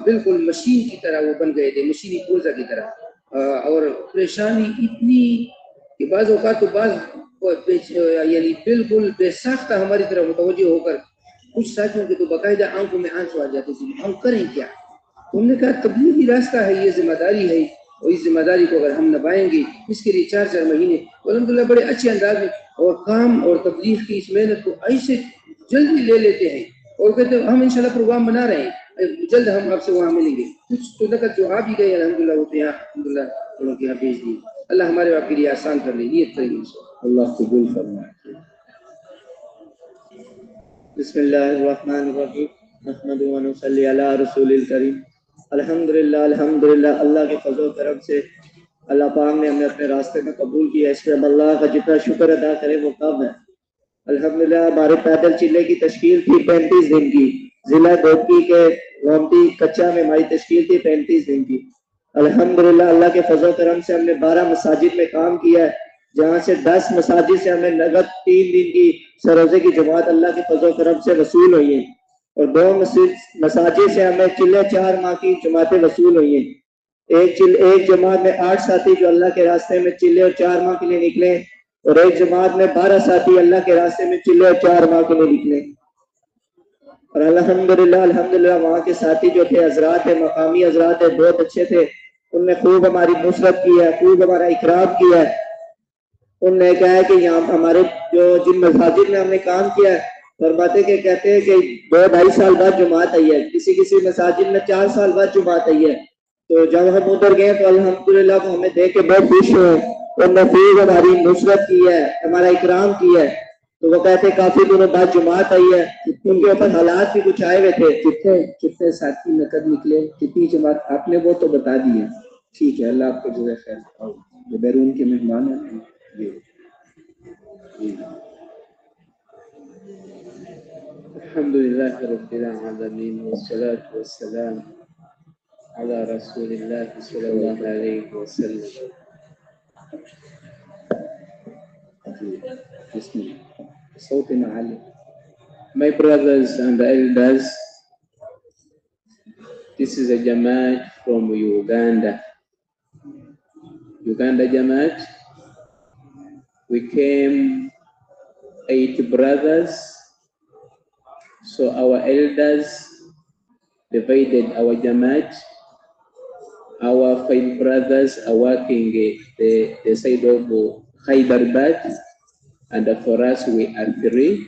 بالکل مشین کی طرح وہ بن گئے تھے، مشینی پرزہ کی طرح. اور پریشانی اتنی کہ بعض اوقات تو یعنی بالکل بے ساختہ ہماری طرح متوجہ ہو کر کچھ ساتھیوں کے تو باقاعدہ آنکھوں میں آنسو آ جاتے تھے. ہم کریں کیا؟ ہم نے کہا تبلیغی راستہ ہے، یہ ذمہ داری ہے، اور اس ذمہ داری کو اگر ہم نبھائیں گے اس کے لیے 4 مہینے الحمدللہ بڑے اچھے انداز میں اور کام اور تبلیغ کی اس محنت کو ایسے جلدی لے لیتے ہیں اور کہتے ہیں ہم انشاءاللہ پروگرام بنا رہے ہیں، جلد ہم آپ سے وہاں ملیں گے. کچھ تو نقد جو آ بھی گئے الحمدللہ وہ تو یہاں الحمدللہ ان کے یہاں بھیج دی. اللہ ہمارے آپ کے لیے آسان کر لے، نیت کریں گے. اللہ قبول فرمائے. بسم اللہ الرحمن الرحیم. نحمد و نصلی علی رسول الکریم. الحمدللہ اللہ کے فضل و کرم سے اللہ پاک نے ہمیں اپنے راستے میں قبول کیا. اس پہ ہم اللہ کا جتنا شکر ادا کرے وہ کم ہے. الحمدللہ ہمارے پیدل چلے کی تشکیل تھی 35 دن کی. ضلع دوکی کے گومتی کچا میں ہماری تشکیل تھی 35 دن کی. الحمدللہ اللہ کے فضل و کرم سے ہم نے 12 مساجد میں کام کیا ہے، جہاں سے 10 مساجد سے ہمیں نقد 3 دن کی سروزے کی جماعت اللہ کے فضل و کرم سے وصول ہوئی ہیں، اور 2 مساجد سے ہمیں چلے 4 ماہ کی جماعتیں وصول ہوئی ہیں. ایک جماعت میں 8 ساتھی جو اللہ کے راستے میں چلے اور 4 ماہ کے لیے نکلے، اور ایک جماعت میں 12 ساتھی اللہ کے راستے میں چلے اور 4 ماہ کے لیے نکلے. اور الحمدللہ وہاں کے ساتھی جو تھے حضرات ہے، مقامی حضرات ہے، بہت اچھے تھے. ان نے خوب ہماری نصرت کی ہے، خوب ہمارا اکرام کیا ہے. ان نے کہا ہے کہ یہاں ہمارے جن مساجد میں ہم نے کام کیا ہے، فرماتے کہ کہتے ہیں کہ 2-2.5 سال بعد جماعت آئی ہے، کسی مساجد میں 4 سال بعد جماعت آئی ہے. تو جب ہم ادھر گئے تو الحمدللہ وہ ہمیں دیکھ کے بہت خوش ہوئے. انہوں نے خوب ہماری نصرت کی ہے، ہمارا اکرام کیا ہے. تو وہ کہتے کافی دنوں بعد جماعت آئی ہے. ان کے اوپر حالات بھی کچھ آئے ہوئے تھے. کتنے ساتھی نقد نکلے، کتنی جماعت آپ نے وہ تو بتا دی ہے. ٹھیک ہے، اللہ آپ کو جزائے خیر. جو بیرون کے مہمان ہیں الحمدللہ رب العالمین والصلاة والسلام علی رسول اللہ صلی اللہ علیہ وسلم. My brothers and elders, this is a Jamaat from Uganda. Jamaat. We came 8 brothers, so our elders divided our Jamaat. Our 5 brothers are working the side of Hyderabad, and for us we are 3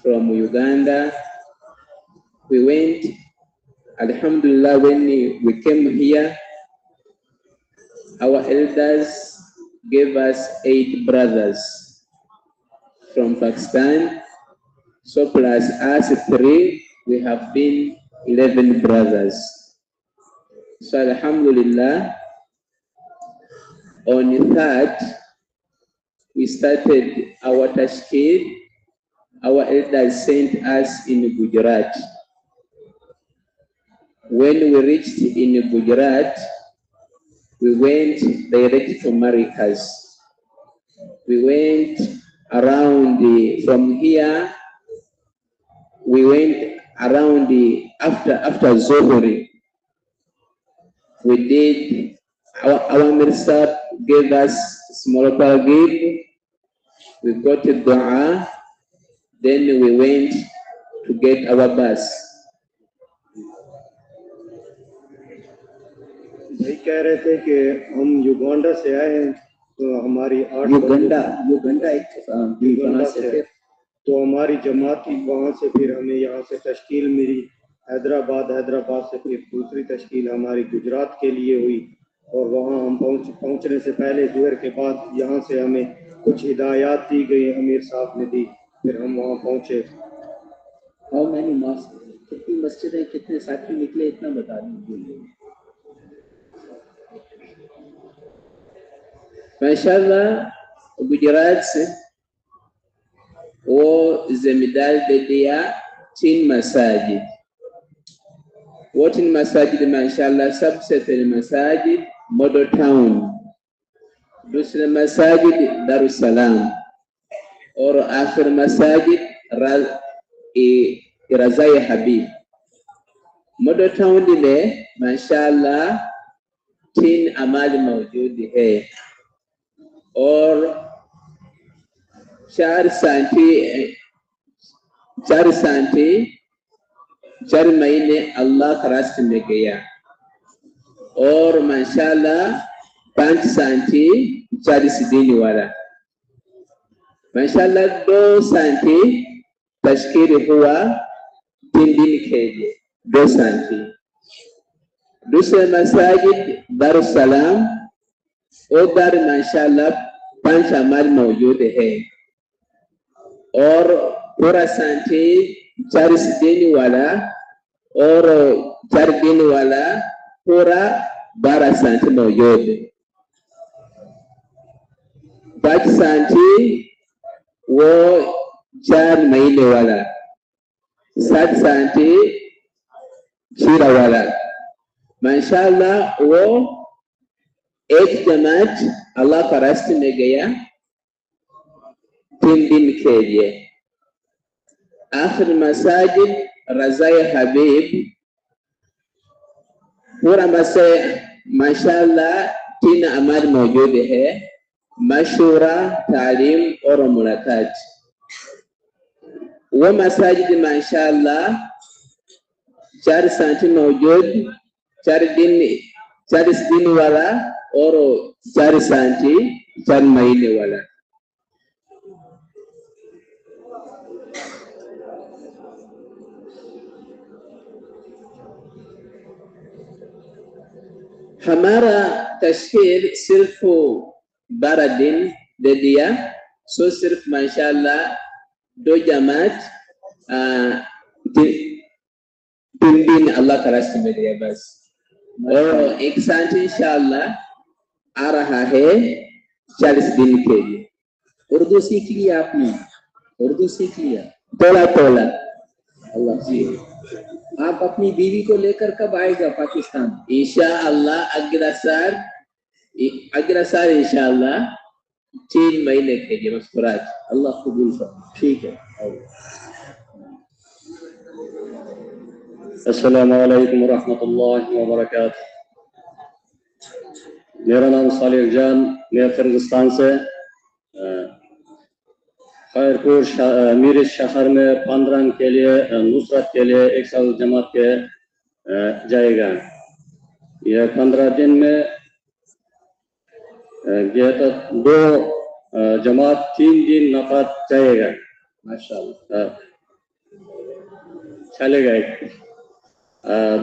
from Uganda. We went, alhamdulillah, when we came here, our elders gave us 8 brothers from Pakistan, so plus us 3, we have been 11 brothers. So alhamdulillah, on the 3rd we started our tashkil. Our elders sent us in Gujarat. When we reached in Gujarat, we went direct to Marikas. We went around from here. We went around after Zohri. We did our Mirsa gave us small targib. We got a dua. Then we went to get our bus. بھائی کہہ رہے تھے کہ ہم Uganda سے آئے ہیں تو ہماری تو ہماری جماعت کی وہاں سے پھر ہمیں یہاں سے تشکیل ملی حیدرآباد سے پھر دوسری تشکیل ہماری گجرات کے لیے ہوئی اور وہاں ہم پہنچنے سے پہلے ظہر کے بعد یہاں سے ہمیں کچھ ہدایات دی گئی امیر صاحب نے دی پھر ہم وہاں پہنچے. How many mosques? کتنی مسجدیں کتنے ساتھی نکلے اتنا بتا دیجیے. MashaAllah, Gujarat وہ زمیندار دے دیا 3 مساجد. وہ 3 مساجد ماشاءاللہ سب سے پہلے مساجد مڈو ٹاؤن, دوسرے مساجد دارالسلام اور آخر مساجد رضائے حبیب. مڈو ٹاؤن میں ماشاءاللہ 3 عمال موجود ہے اور 4 مہینے اللہ کا راستے میں گیا اور ماشاءاللہ 5 سانتی 40 دن والا. ماشاءاللہ 2 سانتی تشکیل ہوا 3 دن کے لیے 2 سانتی. دوسرے مساجد دارالسلام ادھر ماشاءاللہ 5 عمال موجود ہے اور پورا سانتی 40 دن والا اور 4 دن والا پورا 12 سانتی موجود ہے. 5 سانتی وہ 4 مہینے والا, 7 سانتی چیرا والا. ماشاءاللہ وہ ایک جماعت اللہ کا راستے میں گیا 3 دن کے لیے. آخر مساجد رضائے حبیب پورا ماشاءاللہ 3 عمال موجود ہے, مشورہ, تعلیم اور ملاقات. وہ مساجد ماشاءاللہ 4 سانتی موجود, 40 دن والا اور 4 سانتی 4 مہینے والا. ہمارا تشکیل صرف 12 دن دے دیا. سو صرف ماشاءاللہ 2 جماعت 3 دن اللہ کا راستے میں دیا بس. اور 1 سانتی انشاءاللہ آ رہا ہے 40 دن کے لیے. اردو سیکھ لیا آپ نے؟ اردو سیکھ لیا تولا. اللہ جی. آپ اپنی بیوی کو لے کر کب آئے گا پاکستان؟ انشاءاللہ اگلا سال انشاءاللہ 3 مہینے کے لیے مسکرات. اللہ قبول فرمائے. ٹھیک ہے. السلام علیکم ورحمۃ اللہ وبرکاتہ. میرا نام صالح جان, میں فرنگستان سے خیر پور میرے شہر میں 15 کے لیے نصرت کے لیے 1 سال جماعت کے جائے گا. یہ 15 دن میں یہ تو 2 جماعت 3 دن نفات جائے گا. ماشاءاللہ چلے گئے.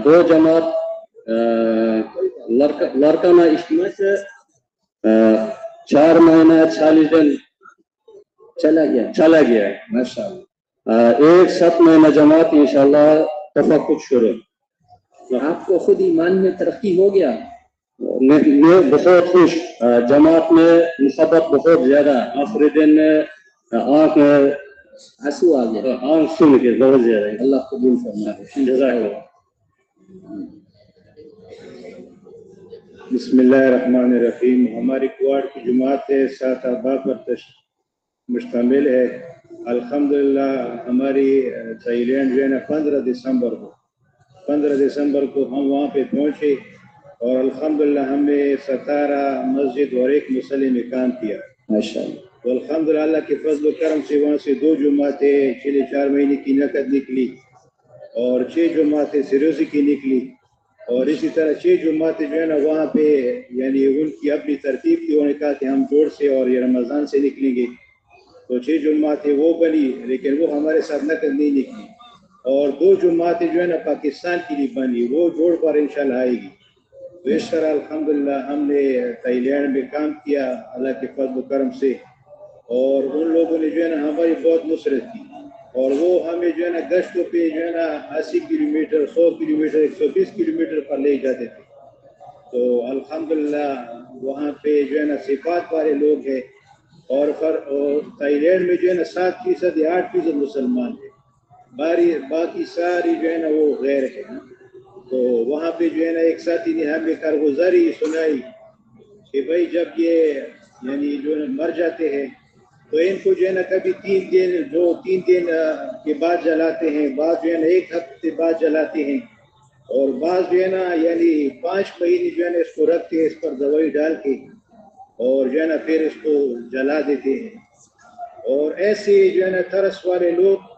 2 جماعت لڑکانہ اجتماع سے 4 مہینہ 40 دن چلا گیا. ماشاءاللہ 1 مہینہ جماعت انشاءاللہ تفقد شروع. آپ کو خود ایمان میں ترقی ہو گیا؟ میں بہت خوش، جماعت میں محبت بہت زیادہ، آخری دن آنکھ آنسو آ گیا. آنکھ سن کے بہت زیادہ. اللہ قبول فرمائے. جزاک اللہ. بسم اللہ الرحمن الرحیم. ہماری کوارڈ کی جماعت ہے 7 احباب پر مشتمل ہے. الحمدللہ ہماری تھائی لینڈ جو ہے نا 15 دسمبر کو ہم وہاں پہ پہنچے اور الحمدللہ ہم نے 17 مسجد اور 1 مصلی میں کام کیا ماشاءاللہ. تو الحمدللہ اللہ کے فضل و کرم سے وہاں سے 2 جماعتیں 4 مہینے کی نقد نکلی اور 6 جماعتیں سروزی کی نکلی اور اسی طرح 6 جماعتیں جو ہے نا وہاں پہ یعنی ان کی اپنی ترتیب تھی. انہوں نے کہا کہ ہم جوڑ سے اور یہ رمضان سے نکلیں گے تو 6 جماعتیں وہ بنی لیکن وہ ہمارے ساتھ نقد نہیں نکلی اور 2 جماعتیں جو ہے نا پاکستان کی لیے بنی وہ جوڑ پر انشاءاللہ آئے گی. تو اس طرح الحمدللہ ہم نے تھائی لینڈ میں کام کیا اللہ کے فضل و کرم سے اور ان لوگوں نے جو ہے نا ہماری بہت نصرت کی اور وہ ہمیں جو ہے نا گشتوں پہ جو ہے نا 80 کلومیٹر 100 کلومیٹر 120 کلومیٹر پر لے جاتے تھے. تو الحمدللہ وہاں پہ جو ہے نا صفات والے لوگ ہیں اور تھائی لینڈ میں جو ہے نا 7% یا 8% مسلمان ہیں، باقی ساری جو ہے نا وہ غیر ہے. تو وہاں پہ جو ہے نا ایک ساتھی نے ہمیں کارگزاری سنائی کہ بھائی جب یہ یعنی جو ہے مر جاتے ہیں تو ان کو جو ہے نا کبھی 3 دن کے بعد جلاتے ہیں، بعض جو ہے نا 1 ہفتے بعد جلاتے ہیں اور بعض جو ہے نا یعنی 5 مہینے جو ہے نا اس کو رکھتے ہیں اس پر دوائی ڈال کے اور جو ہے نا پھر اس کو جلا دیتے ہیں. اور ایسے جو ہے نا ترس والے لوگ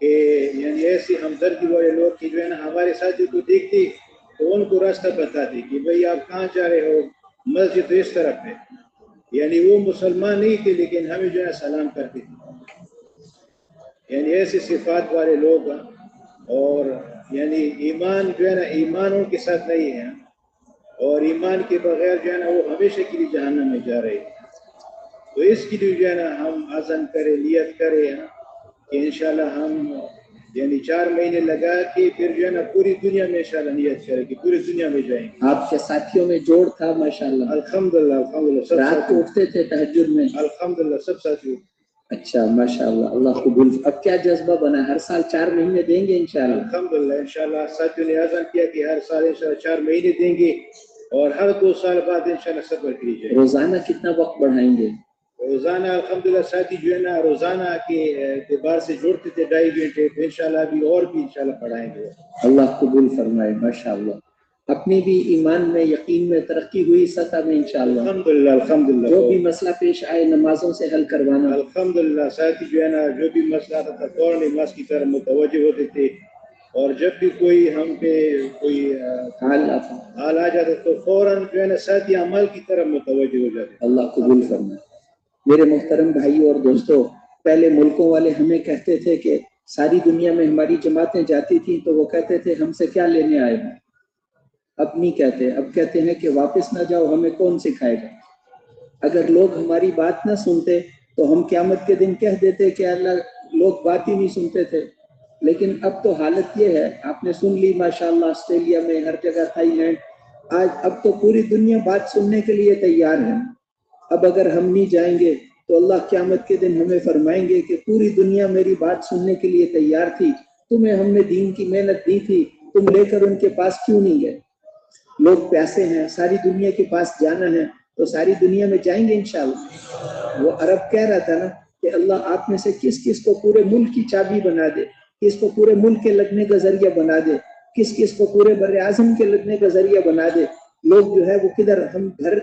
کہ یعنی ایسے ہمدردی والے لوگ کہ جو ہے نا ہمارے ساتھی کو دیکھتے تو ان کو راستہ بتاتے کہ بھئی آپ کہاں جا رہے ہو، مسجد اس طرف ہے. یعنی وہ مسلمان نہیں تھے لیکن ہمیں جو ہے سلام کرتے تھے. یعنی ایسے صفات والے لوگ اور یعنی ایمان جو ہے نا ایمان ان کے ساتھ نہیں ہے اور ایمان کے بغیر جو ہے نا وہ ہمیشہ کے لیے جہنم میں جا رہے ہیں. تو اس کے لیے جو ہے نا ہم عزم کریں، نیت کریں کہ انشاءاللہ ہم یعنی 4 مہینے لگا کے پھر جو ہے نا پوری دنیا میں انشاءاللہ نیت کریں کہ پوری دنیا میں جائیں گے. آپ کے ساتھیوں میں جوڑ تھا ماشاءاللہ؟ الحمدللہ سب رات کو اٹھتے تھے تہجد میں؟ الحمدللہ سب ساتھی. اچھا ماشاءاللہ اللہ قبول. اب کیا جذبہ بنا ہر سال 4 مہینے دیں گے انشاءاللہ؟ الحمدللہ انشاءاللہ ساتھیوں نے عزم کیا کہ ہر سال انشاءاللہ 4 مہینے دیں گے اور ہر 2 سال بعد انشاءاللہ صبر کیجیے. روزانہ کتنا وقت بڑھائیں گے؟ روزانہ الحمدللہ ساتھی جو ہے نا روزانہ کے اعتبار سے جوڑتے تھے 2.5 گھنٹے تو انشاءاللہ ابھی اور بھی انشاءاللہ پڑھائیں گے. اللہ قبول فرمائے ماشاءاللہ. اپنی بھی ایمان میں یقین میں ترقی ہوئی سطح میں انشاءاللہ. الحمدللہ جو بھی مسئلہ پیش آئے نمازوں سے حل کروانا. الحمدللہ ساتھی جو ہے نا جو بھی مسئلہ آتا تھا فوراً نماز کی طرف متوجہ ہوتے تھے اور جب بھی کوئی ہم پہ کوئی حال آ جاتا تو فوراً جو ہے نا ساتھی عمل کی طرف متوجہ ہو جاتے. اللہ قبول فرمائے. میرے محترم بھائیوں اور دوستوں، پہلے ملکوں والے ہمیں کہتے تھے کہ ساری دنیا میں ہماری جماعتیں جاتی تھیں تو وہ کہتے تھے ہم سے کیا لینے آئے ہیں. اب نہیں کہتے، اب کہتے ہیں کہ واپس نہ جاؤ، ہمیں کون سکھائے گا. اگر لوگ ہماری بات نہ سنتے تو ہم قیامت کے دن کہہ دیتے کہ اللہ لوگ بات ہی نہیں سنتے تھے. لیکن اب تو حالت یہ ہے، آپ نے سن لی ماشاءاللہ آسٹریلیا میں ہر جگہ تھائی لینڈ، اب تو پوری دنیا بات سننے کے لیے تیار ہے. اب اگر ہم نہیں جائیں گے تو اللہ قیامت کے دن ہمیں فرمائیں گے کہ پوری دنیا میری بات سننے کے لیے تیار تھی، تمہیں ہم نے دین کی محنت دی تھی، تم لے کر ان کے پاس کیوں نہیں گئے. لوگ پیسے ہیں، ساری دنیا کے پاس جانا ہے تو ساری دنیا میں جائیں گے انشاءاللہ. وہ عرب کہہ رہا تھا نا کہ اللہ آپ میں سے کس کس کو پورے ملک کی چابی بنا دے، کس کو پورے ملک کے لگنے کا ذریعہ بنا دے، کس کس کو پورے بر اعظم کے لگنے کا ذریعہ بنا دے. لوگ جو ہے وہ کدھر، ہم گھر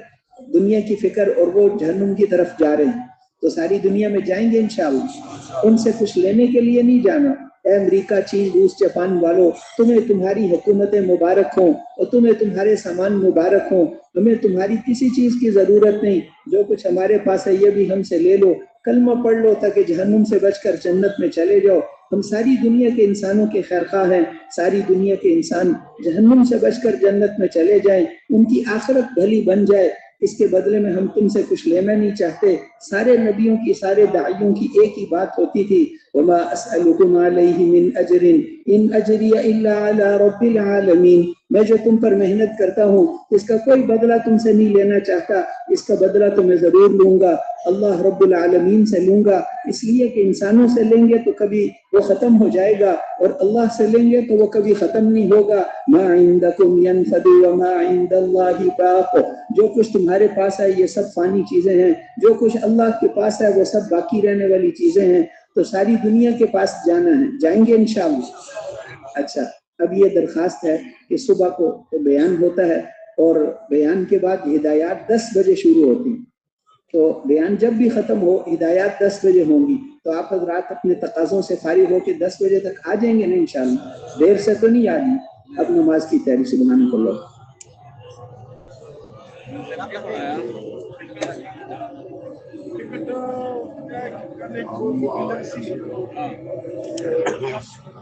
دنیا کی فکر اور وہ جہنم کی طرف جا رہے ہیں. تو ساری دنیا میں جائیں گے انشاءاللہ. ان سے کچھ لینے کے لیے نہیں جانا. اے امریکہ، چین، روس، جاپان والوں، تمہیں تمہاری حکومتیں مبارک ہوں اور تمہیں تمہارے سامان مبارک ہوں. ہمیں تمہاری کسی چیز کی ضرورت نہیں، جو کچھ ہمارے پاس ہے یہ بھی ہم سے لے لو، کلمہ پڑھ لو تاکہ جہنم سے بچ کر جنت میں چلے جاؤ. ہم ساری دنیا کے انسانوں کے خیرخواہ ہیں، ساری دنیا کے انسان جہنم سے بچ کر جنت میں چلے جائیں، ان کی آخرت بھلی بن جائے. اس کے بدلے میں ہم تم سے کچھ لینا نہیں چاہتے. سارے نبیوں کی سارے داعیوں کی ایک ہی بات ہوتی تھی وما اسألكم علیہ من اجر ان اجری الا علی رب العالمین. میں جو تم پر محنت کرتا ہوں اس کا کوئی بدلہ تم سے نہیں لینا چاہتا, اس کا بدلہ تو میں ضرور لوں گا, اللہ رب العالمین سے لوں گا. اس لیے کہ انسانوں سے لیں گے تو کبھی وہ ختم ہو جائے گا اور اللہ سے لیں گے تو وہ کبھی ختم نہیں ہوگا. ما عندکم ینفد وما عند اللہ باق. جو کچھ تمہارے پاس ہے یہ سب فانی چیزیں ہیں, جو کچھ اللہ کے پاس ہے وہ سب باقی رہنے والی چیزیں ہیں. تو ساری دنیا کے پاس جانا ہے, جائیں گے انشاءاللہ. اچھا, اب یہ درخواست ہے کہ صبح کو بیان ہوتا ہے اور بیان کے بعد ہدایات 10 بجے شروع ہوتی ہیں. تو بیان جب بھی ختم ہو ہدایات 10 بجے ہوں گی, تو آپ حضرات اپنے تقاضوں سے فارغ ہو کے 10 بجے تک آ جائیں گے نا انشاءاللہ, دیر سے تو نہیں آنی. اب نماز کی تیاری. سبحانک اللہ. Thank you.